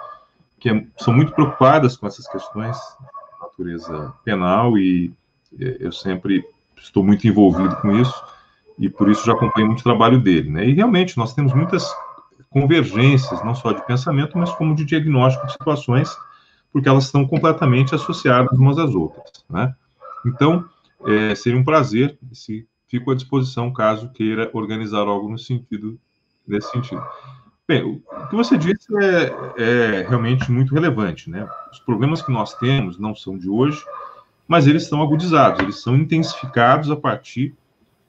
que são muito preocupadas com essas questões de natureza penal, e eu sempre estou muito envolvido com isso, e por isso já acompanho muito o trabalho dele, né? E realmente nós temos muitas convergências, não só de pensamento, mas como de diagnóstico de situações, porque elas estão completamente associadas umas às outras, né? Então, seria um prazer, se fico à disposição, caso queira organizar algo nesse sentido. Bem, o que você disse é realmente muito relevante, né? Os problemas que nós temos não são de hoje, mas eles estão agudizados, eles são intensificados a partir,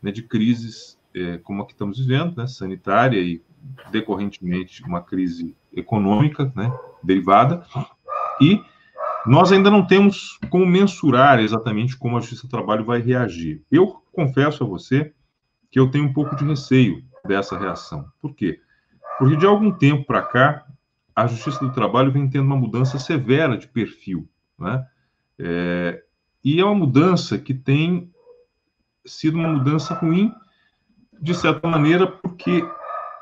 né, de crises como a que estamos vivendo, né, sanitária e decorrentemente uma crise econômica, né, derivada, e nós ainda não temos como mensurar exatamente como a Justiça do Trabalho vai reagir. Eu confesso a você que eu tenho um pouco de receio dessa reação. Por quê? Porque de algum tempo para cá, a Justiça do Trabalho vem tendo uma mudança severa de perfil, né? E é uma mudança que tem sido uma mudança ruim, de certa maneira, porque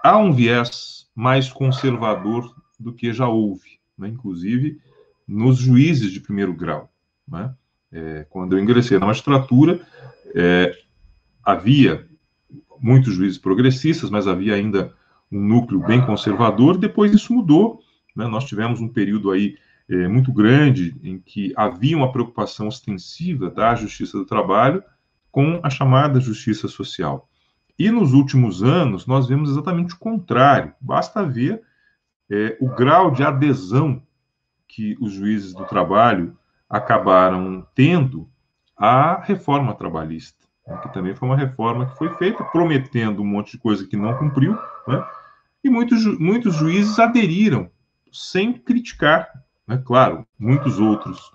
há um viés mais conservador do que já houve, né? Inclusive nos juízes de primeiro grau, né? Quando eu ingressei na magistratura, havia muitos juízes progressistas, mas havia ainda um núcleo bem conservador. Depois isso mudou, né? Nós tivemos um período aí muito grande em que havia uma preocupação ostensiva da Justiça do Trabalho com a chamada justiça social. E nos últimos anos, nós vemos exatamente o contrário. Basta ver o grau de adesão que os juízes do trabalho acabaram tendo a reforma trabalhista, né, que também foi uma reforma que foi feita prometendo um monte de coisa que não cumpriu, né, e muitos juízes aderiram sem criticar, né, claro, muitos outros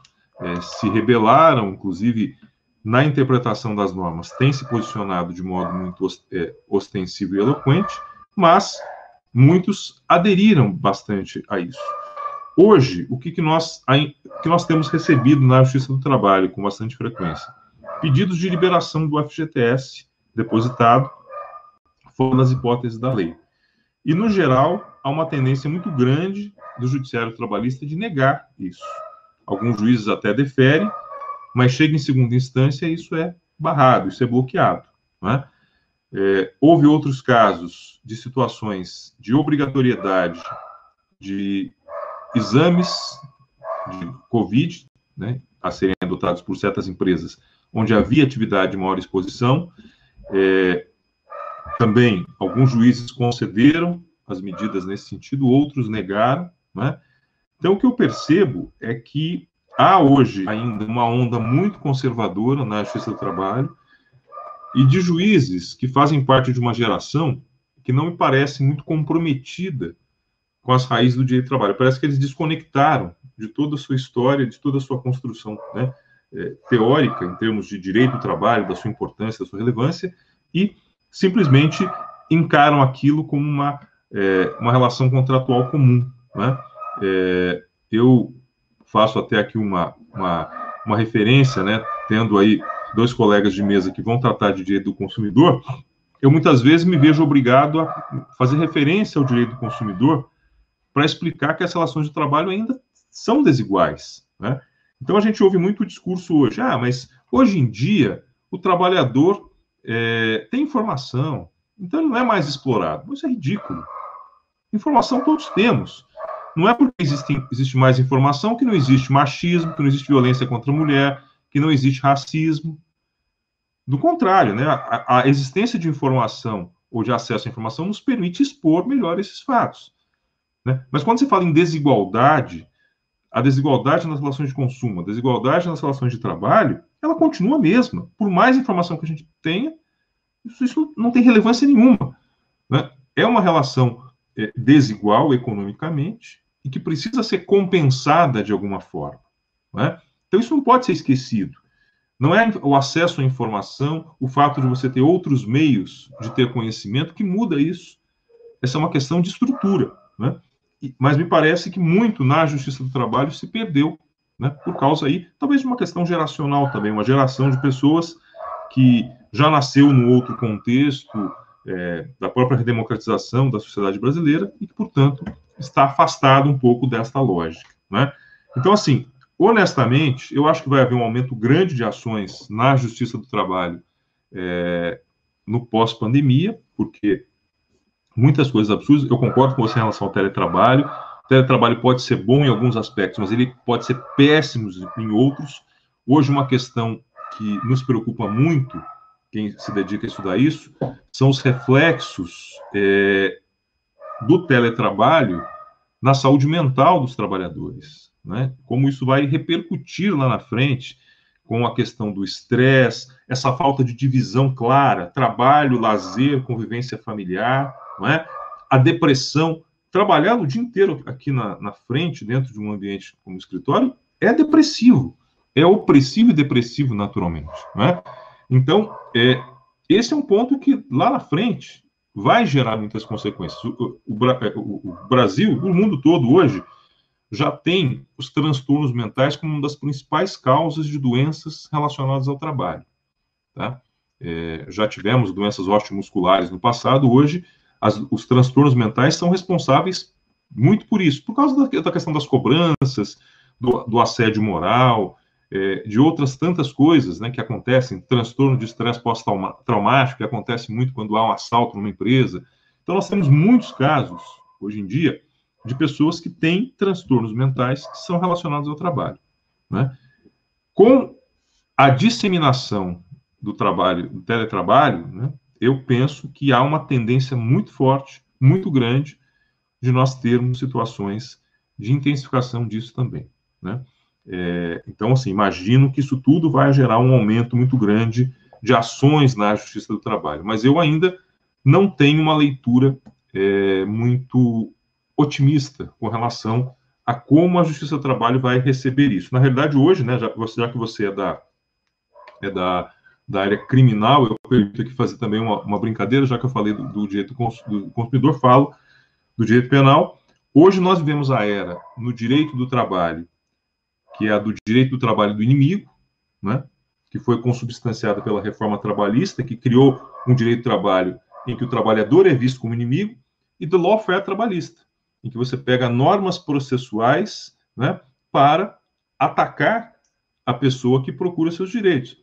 se rebelaram, inclusive na interpretação das normas, têm se posicionado de modo muito ostensivo e eloquente, mas muitos aderiram bastante a isso. Hoje, o que nós temos recebido na Justiça do Trabalho com bastante frequência? Pedidos de liberação do FGTS depositado fora das hipóteses da lei. E, no geral, há uma tendência muito grande do Judiciário Trabalhista de negar isso. Alguns juízes até deferem, mas chega em segunda instância e isso é barrado, isso é bloqueado, né? Houve outros casos de situações de obrigatoriedade de exames de Covid, né, a serem adotados por certas empresas, onde havia atividade de maior exposição. Também alguns juízes concederam as medidas nesse sentido, outros negaram, né? Então, o que eu percebo é que há hoje ainda uma onda muito conservadora na Justiça do Trabalho e de juízes que fazem parte de uma geração que não me parece muito comprometida com as raízes do direito do trabalho. Parece que eles desconectaram de toda a sua história, de toda a sua construção, né, teórica, em termos de direito do trabalho, da sua importância, da sua relevância, e simplesmente encaram aquilo como uma relação contratual comum, né? Eu faço até aqui uma referência, né, tendo aí dois colegas de mesa que vão tratar de direito do consumidor, eu muitas vezes me vejo obrigado a fazer referência ao direito do consumidor para explicar que as relações de trabalho ainda são desiguais, né? Então, a gente ouve muito o discurso hoje, mas hoje em dia o trabalhador tem informação, então ele não é mais explorado. Isso é ridículo. Informação todos temos. Não é porque existe mais informação que não existe machismo, que não existe violência contra a mulher, que não existe racismo. Do contrário, né? A existência de informação ou de acesso à informação nos permite expor melhor esses fatos, né? Mas quando se fala em desigualdade, a desigualdade nas relações de consumo, a desigualdade nas relações de trabalho, ela continua a mesma. Por mais informação que a gente tenha, isso não tem relevância nenhuma, né? É uma relação desigual economicamente e que precisa ser compensada de alguma forma, né? Então, isso não pode ser esquecido. Não é o acesso à informação, o fato de você ter outros meios de ter conhecimento que muda isso. Essa é uma questão de estrutura, né? Mas me parece que muito na Justiça do Trabalho se perdeu, né, por causa aí, talvez de uma questão geracional também, uma geração de pessoas que já nasceu num outro contexto da própria redemocratização da sociedade brasileira e que, portanto, está afastado um pouco desta lógica, né? Então, assim, honestamente, eu acho que vai haver um aumento grande de ações na Justiça do Trabalho no pós-pandemia, porque muitas coisas absurdas. Eu concordo com você em relação ao teletrabalho. O teletrabalho pode ser bom em alguns aspectos, mas ele pode ser péssimo em outros. Hoje, uma questão que nos preocupa muito, quem se dedica a estudar isso, são os reflexos do teletrabalho na saúde mental dos trabalhadores, né? Como isso vai repercutir lá na frente com a questão do estresse, essa falta de divisão clara, trabalho, lazer, convivência familiar, não é? A depressão, trabalhar o dia inteiro aqui na frente, dentro de um ambiente como escritório, é depressivo, é opressivo e depressivo naturalmente, não é? Então, esse é um ponto que lá na frente vai gerar muitas consequências. O Brasil, o mundo todo hoje, já tem os transtornos mentais como uma das principais causas de doenças relacionadas ao trabalho, tá? Já tivemos doenças osteomusculares no passado, hoje os transtornos mentais são responsáveis muito por isso, por causa da questão das cobranças, do assédio moral, de outras tantas coisas, né, que acontecem, transtorno de estresse pós-traumático, que acontece muito quando há um assalto numa empresa. Então, nós temos muitos casos, hoje em dia, de pessoas que têm transtornos mentais que são relacionados ao trabalho, né? Com a disseminação do trabalho, do teletrabalho, né, eu penso que há uma tendência muito forte, muito grande, de nós termos situações de intensificação disso também, né? Então, assim, imagino que isso tudo vai gerar um aumento muito grande de ações na Justiça do Trabalho, mas eu ainda não tenho uma leitura muito otimista com relação a como a Justiça do Trabalho vai receber isso. Na realidade, hoje, né, já que você é da área criminal, eu permito aqui fazer também uma brincadeira, já que eu falei do direito do consumidor, falo do direito penal. Hoje nós vivemos a era no direito do trabalho, que é a do direito do trabalho do inimigo, né, que foi consubstanciada pela reforma trabalhista, que criou um direito do trabalho em que o trabalhador é visto como inimigo, e do lawfare trabalhista, em que você pega normas processuais, né, para atacar a pessoa que procura seus direitos.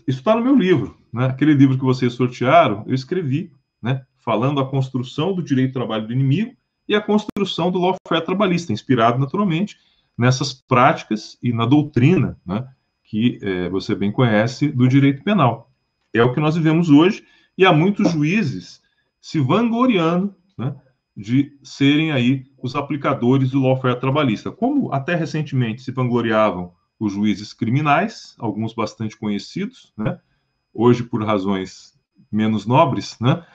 Isso está no meu livro, né? Aquele livro que vocês sortearam, eu escrevi, né, falando a construção do direito do trabalho do inimigo e a construção do lawfare trabalhista, inspirado naturalmente nessas práticas e na doutrina, né, que você bem conhece do direito penal. É o que nós vivemos hoje, e há muitos juízes se vangloriando, né, de serem aí os aplicadores do lawfare trabalhista, como até recentemente se vangloriavam os juízes criminais, alguns bastante conhecidos, né, hoje por razões menos nobres, né,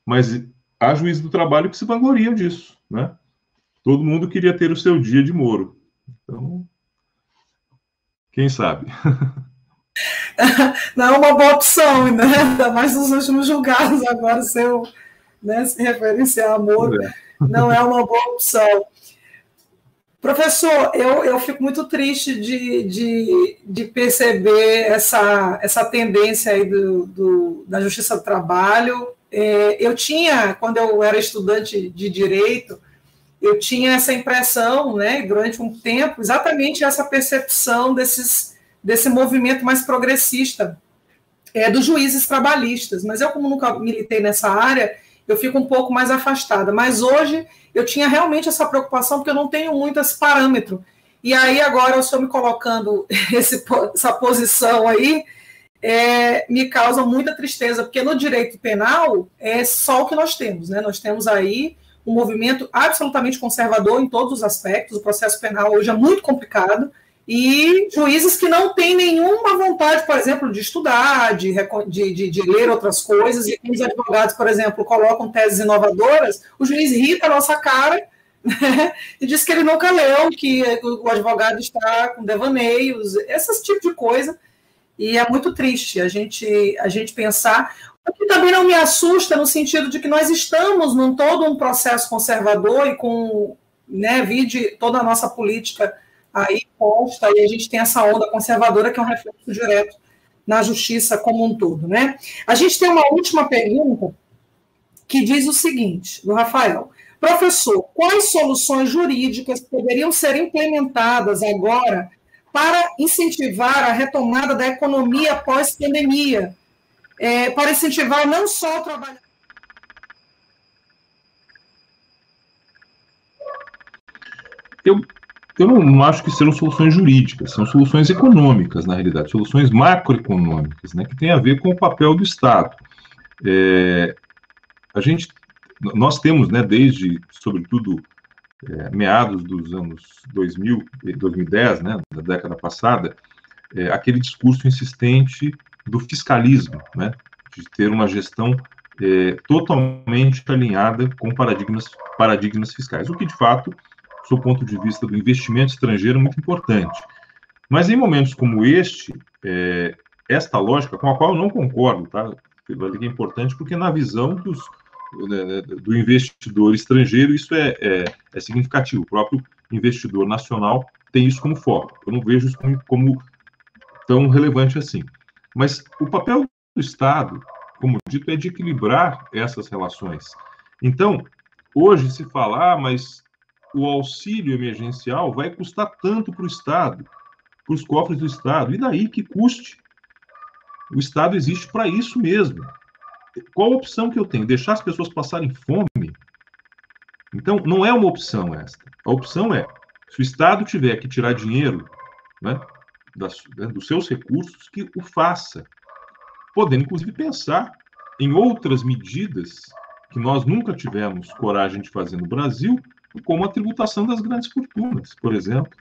mas há juízes do trabalho que se vangloriam disso, né. Todo mundo queria ter o seu dia de Moro. Então, quem sabe? Não é uma boa opção, né? Ainda mais nos últimos julgados agora, se referenciar a Moro, não é uma boa opção. Professor, eu fico muito triste de perceber essa tendência aí da Justiça do Trabalho. Eu tinha, quando eu era estudante de Direito, eu tinha essa impressão, né, durante um tempo, exatamente essa percepção desse movimento mais progressista dos juízes trabalhistas. Mas eu, como nunca militei nessa área, eu fico um pouco mais afastada. Mas hoje eu tinha realmente essa preocupação, porque eu não tenho muito esse parâmetro. E aí agora o senhor me colocando essa posição aí, me causa muita tristeza, porque no direito penal é só o que nós temos, né? Nós temos aí um movimento absolutamente conservador em todos os aspectos. O processo penal hoje é muito complicado, e juízes que não têm nenhuma vontade, por exemplo, de estudar, de ler outras coisas, e os advogados, por exemplo, colocam teses inovadoras, o juiz ri a nossa cara, né, e diz que ele nunca leu, que o advogado está com devaneios, esse tipo de coisa, e é muito triste a gente pensar. O que também não me assusta, no sentido de que nós estamos num todo um processo conservador, e com, né, vide toda a nossa política aí posta, e a gente tem essa onda conservadora que é um reflexo direto na justiça como um todo, né? A gente tem uma última pergunta que diz o seguinte, do Rafael: professor, quais soluções jurídicas poderiam ser implementadas agora para incentivar a retomada da economia pós-pandemia, para incentivar não só o trabalho... Eu não acho que sejam soluções jurídicas, são soluções econômicas, na realidade, soluções macroeconômicas, né, que tem a ver com o papel do Estado. Nós temos, né, desde, sobretudo, meados dos anos 2000, 2010, né, da década passada, aquele discurso insistente do fiscalismo, né, de ter uma gestão totalmente alinhada com paradigmas fiscais, o que, de fato, do ponto de vista do investimento estrangeiro, é muito importante. Mas em momentos como este, esta lógica, com a qual eu não concordo, tá? É importante, porque na visão do investidor estrangeiro, isso é significativo. O próprio investidor nacional tem isso como foco. Eu não vejo isso como tão relevante assim. Mas o papel do Estado, como dito, é de equilibrar essas relações. Então, hoje se fala, mas o auxílio emergencial vai custar tanto para o Estado, para os cofres do Estado. E daí que custe? O Estado existe para isso mesmo. Qual a opção que eu tenho? Deixar as pessoas passarem fome? Então, não é uma opção esta. A opção é, se o Estado tiver que tirar dinheiro, né, dos seus recursos, que o faça. Podendo, inclusive, pensar em outras medidas que nós nunca tivemos coragem de fazer no Brasil, como a tributação das grandes fortunas, por exemplo.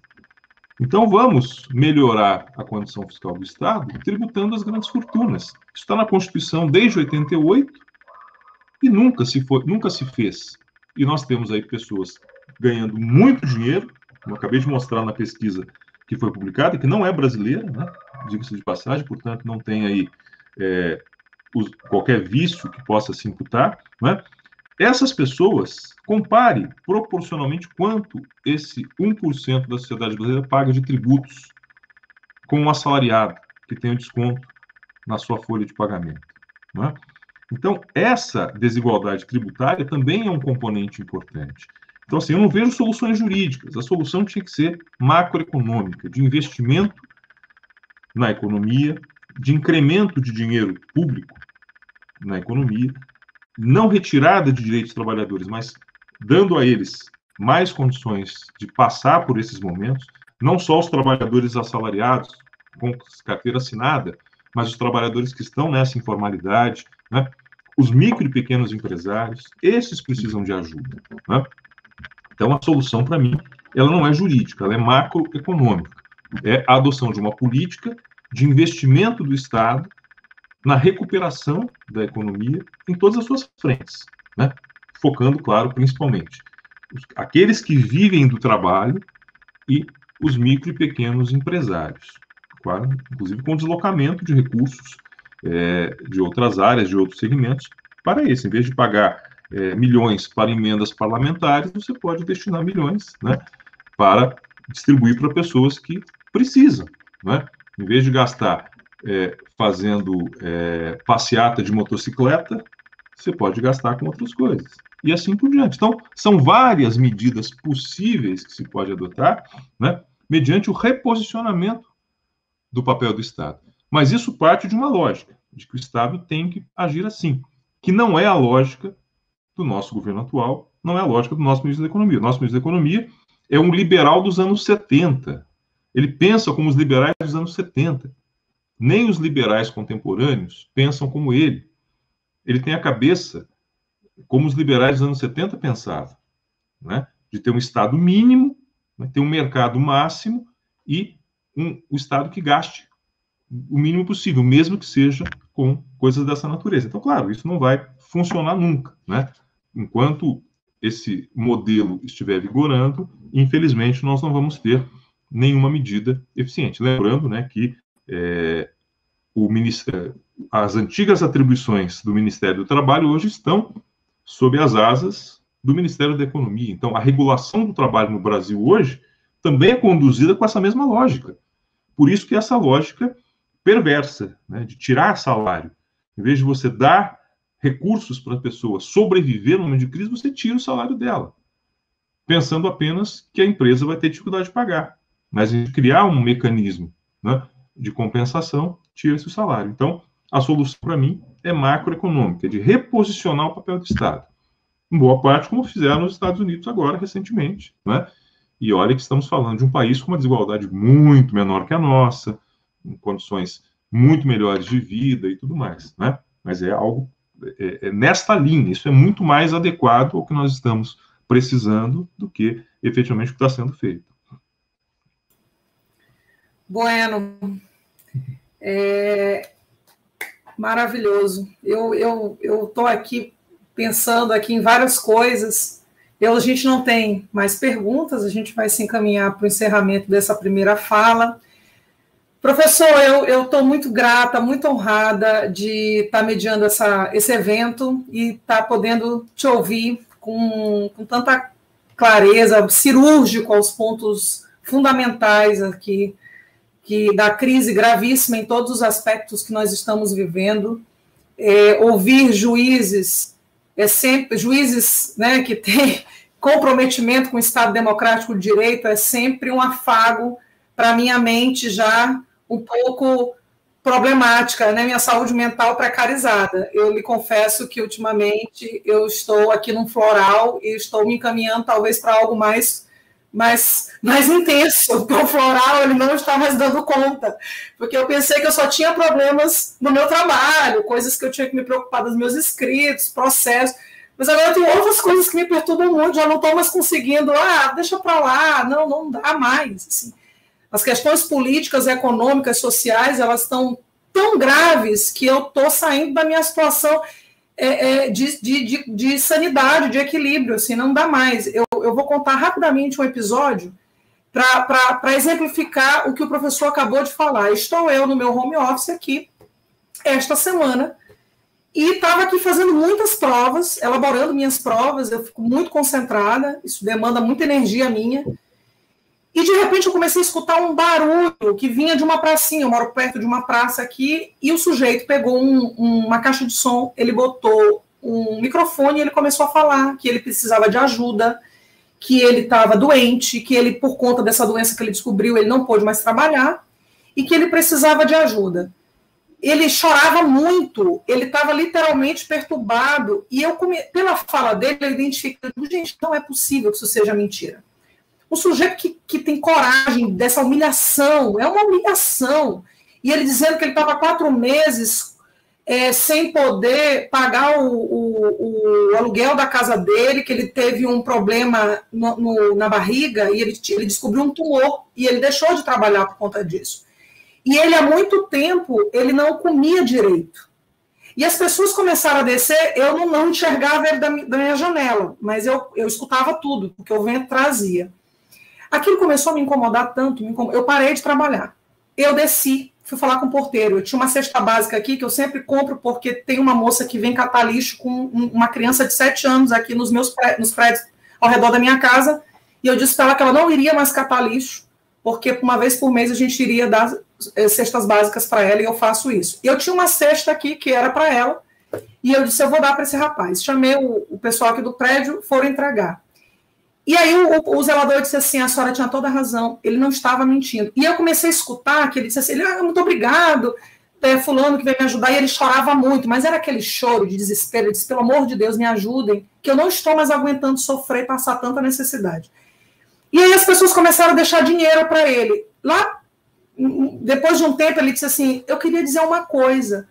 Então, vamos melhorar a condição fiscal do Estado tributando as grandes fortunas. Isso está na Constituição desde 88 e nunca se fez. E nós temos aí pessoas ganhando muito dinheiro, como eu acabei de mostrar na pesquisa que foi publicada, que não é brasileira, né? Diga-se de passagem, portanto, não tem aí qualquer vício que possa se imputar, né? Essas pessoas, compare proporcionalmente quanto esse 1% da sociedade brasileira paga de tributos com um assalariado que tem um desconto na sua folha de pagamento, né? Então, essa desigualdade tributária também é um componente importante. Então, assim, eu não vejo soluções jurídicas. A solução tinha que ser macroeconômica, de investimento na economia, de incremento de dinheiro público na economia, não retirada de direitos dos trabalhadores, mas dando a eles mais condições de passar por esses momentos, não só os trabalhadores assalariados com carteira assinada, mas os trabalhadores que estão nessa informalidade, né? Os micro e pequenos empresários, esses precisam de ajuda, né? Então, a solução, para mim, ela não é jurídica, ela é macroeconômica. É a adoção de uma política de investimento do Estado na recuperação da economia em todas as suas frentes, né? Focando, claro, principalmente aqueles que vivem do trabalho e os micro e pequenos empresários, claro, inclusive com deslocamento de recursos de outras áreas, de outros segmentos, para isso. Em vez de pagar milhões para emendas parlamentares, você pode destinar milhões, né, para distribuir para pessoas que precisam, né? Em vez de gastar fazendo passeata de motocicleta, você pode gastar com outras coisas. E assim por diante. Então, são várias medidas possíveis que se pode adotar, né, mediante o reposicionamento do papel do Estado. Mas isso parte de uma lógica, de que o Estado tem que agir assim, que não é a lógica do nosso governo atual, não é a lógica do nosso ministro da Economia. O nosso ministro da Economia é um liberal dos anos 70. Ele pensa como os liberais dos anos 70. Nem os liberais contemporâneos pensam como ele. Ele tem a cabeça como os liberais dos anos 70 pensavam, né? De ter um Estado mínimo, né? Ter um mercado máximo e o Estado que gaste o mínimo possível, mesmo que seja com coisas dessa natureza. Então, claro, isso não vai funcionar nunca, né? Enquanto esse modelo estiver vigorando, infelizmente, nós não vamos ter nenhuma medida eficiente. Lembrando, né, que as antigas atribuições do Ministério do Trabalho hoje estão sob as asas do Ministério da Economia. Então, a regulação do trabalho no Brasil hoje também é conduzida com essa mesma lógica. Por isso que essa lógica perversa, né, de tirar salário. Em vez de você dar recursos para a pessoa sobreviver no momento de crise, você tira o salário dela, pensando apenas que a empresa vai ter dificuldade de pagar. Mas em criar um mecanismo, né, de compensação, tira-se o salário. Então, a solução, para mim, é macroeconômica, de reposicionar o papel do Estado. Em boa parte, como fizeram nos Estados Unidos agora, recentemente, né? E olha que estamos falando de um país com uma desigualdade muito menor que a nossa, em condições muito melhores de vida e tudo mais, né? Mas é algo nesta linha, isso é muito mais adequado ao que nós estamos precisando do que efetivamente o que está sendo feito. Bueno, maravilhoso. Eu estou aqui pensando aqui em várias coisas. A gente não tem mais perguntas, a gente vai se encaminhar para o encerramento dessa primeira fala. Professor, eu estou muito grata, muito honrada de estar mediando esse evento e estar podendo te ouvir com tanta clareza, cirúrgico aos pontos fundamentais aqui, da crise gravíssima em todos os aspectos que nós estamos vivendo. Ouvir juízes, juízes, né, que têm comprometimento com o Estado Democrático de Direito, é sempre um afago para a minha mente já um pouco problemática, né? Minha saúde mental precarizada. Eu lhe confesso que, ultimamente, eu estou aqui num floral e estou me encaminhando, talvez, para algo mais intenso, porque o floral ele não está mais dando conta, porque eu pensei que eu só tinha problemas no meu trabalho, coisas que eu tinha que me preocupar dos meus escritos, processos, mas agora tem outras coisas que me perturbam muito, já não estou mais conseguindo, deixa para lá, não dá mais, assim. As questões políticas, econômicas, sociais, elas estão tão graves que eu estou saindo da minha situação de sanidade, de equilíbrio, assim, não dá mais. Eu vou contar rapidamente um episódio para exemplificar o que o professor acabou de falar. Estou eu no meu home office aqui, esta semana, e estava aqui fazendo muitas provas, elaborando minhas provas, eu fico muito concentrada, isso demanda muita energia minha, e de repente eu comecei a escutar um barulho que vinha de uma pracinha, eu moro perto de uma praça aqui, e o sujeito pegou uma caixa de som, ele botou um microfone e ele começou a falar que ele precisava de ajuda, que ele estava doente, que ele, por conta dessa doença que ele descobriu, ele não pôde mais trabalhar, e que ele precisava de ajuda. Ele chorava muito, ele estava literalmente perturbado, e pela fala dele, eu identifiquei, gente, não é possível que isso seja mentira. Um sujeito que tem coragem dessa humilhação, é uma humilhação. E ele dizendo que ele estava 4 meses sem poder pagar o aluguel da casa dele, que ele teve um problema na barriga, e ele descobriu um tumor, e ele deixou de trabalhar por conta disso. E ele, há muito tempo, ele não comia direito. E as pessoas começaram a descer, eu não enxergava ele da minha janela, mas eu escutava tudo, porque o vento trazia. Aquilo começou a me incomodar tanto, eu parei de trabalhar. Eu desci, fui falar com o porteiro. Eu tinha uma cesta básica aqui que eu sempre compro porque tem uma moça que vem catar lixo com uma criança de 7 anos aqui nos prédios ao redor da minha casa. E eu disse para ela que ela não iria mais catar lixo, porque uma vez por mês a gente iria dar cestas básicas para ela, e eu faço isso. E eu tinha uma cesta aqui que era para ela, e eu disse, eu vou dar para esse rapaz. Chamei o pessoal aqui do prédio, foram entregar. E aí o zelador disse assim, a senhora tinha toda a razão, ele não estava mentindo. E eu comecei a escutar que ele disse assim, muito obrigado, fulano que veio me ajudar, e ele chorava muito, mas era aquele choro de desespero, ele disse, pelo amor de Deus, me ajudem, que eu não estou mais aguentando sofrer, passar tanta necessidade. E aí as pessoas começaram a deixar dinheiro para ele. Lá, depois de um tempo, ele disse assim, eu queria dizer uma coisa,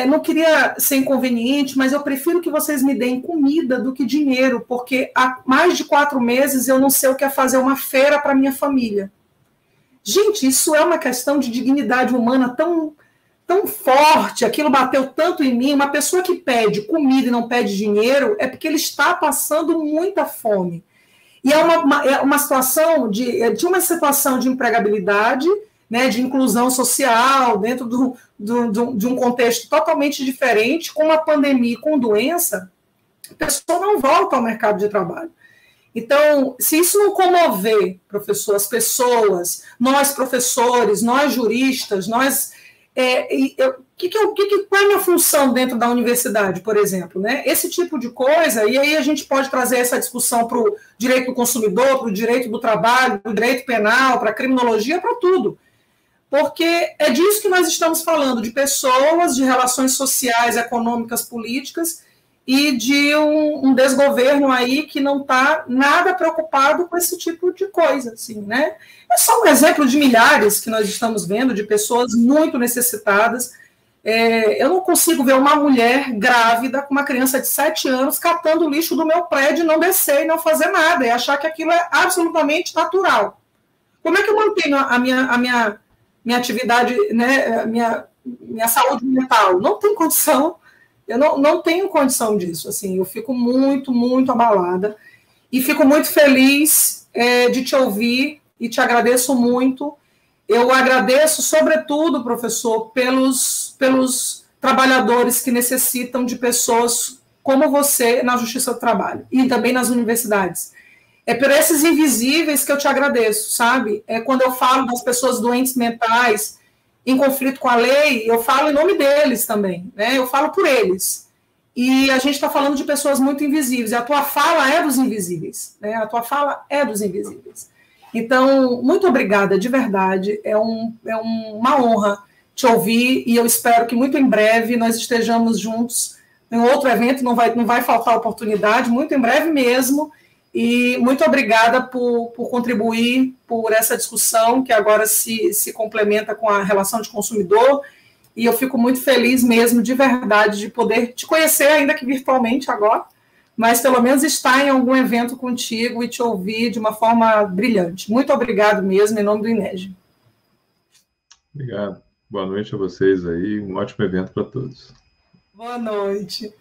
não queria ser inconveniente, mas eu prefiro que vocês me deem comida do que dinheiro, porque há mais de 4 meses eu não sei o que é fazer uma feira para minha família. Gente, isso é uma questão de dignidade humana tão, tão forte, aquilo bateu tanto em mim. Uma pessoa que pede comida e não pede dinheiro é porque ele está passando muita fome. E é uma situação de uma situação de empregabilidade, né, de inclusão social, dentro de um contexto totalmente diferente, com uma pandemia, com doença, a pessoa não volta ao mercado de trabalho. Então, se isso não comover, professor, as pessoas, nós professores, nós juristas, qual é a minha função dentro da universidade, por exemplo, né? Esse tipo de coisa, e aí a gente pode trazer essa discussão para o direito do consumidor, para o direito do trabalho, para o direito penal, para a criminologia, para tudo. Porque é disso que nós estamos falando, de pessoas, de relações sociais, econômicas, políticas, e de um desgoverno aí que não está nada preocupado com esse tipo de coisa, assim, né? É só um exemplo de milhares que nós estamos vendo, de pessoas muito necessitadas. Eu não consigo ver uma mulher grávida com uma criança de 7 anos catando o lixo do meu prédio, não descer e não fazer nada, e achar que aquilo é absolutamente natural. Como é que eu mantenho a minha atividade, né, minha saúde mental? Não tem condição. Eu não tenho condição disso, assim, eu fico muito, muito abalada, e fico muito feliz de te ouvir, e te agradeço muito. Eu agradeço, sobretudo, professor, pelos trabalhadores que necessitam de pessoas como você na Justiça do Trabalho, e também nas universidades. É por esses invisíveis que eu te agradeço, sabe? Quando eu falo das pessoas doentes mentais, em conflito com a lei, eu falo em nome deles também, né? Eu falo por eles. E a gente está falando de pessoas muito invisíveis, e a tua fala é dos invisíveis, né? A tua fala é dos invisíveis. Então, muito obrigada, de verdade, é uma honra te ouvir, e eu espero que muito em breve nós estejamos juntos em outro evento, não vai faltar oportunidade, muito em breve mesmo. E muito obrigada por contribuir por essa discussão, que agora se complementa com a relação de consumidor, e eu fico muito feliz mesmo, de verdade, de poder te conhecer, ainda que virtualmente agora, mas pelo menos estar em algum evento contigo e te ouvir de uma forma brilhante. Muito obrigado mesmo, em nome do INEGE. Obrigado. Boa noite a vocês aí, um ótimo evento para todos. Boa noite.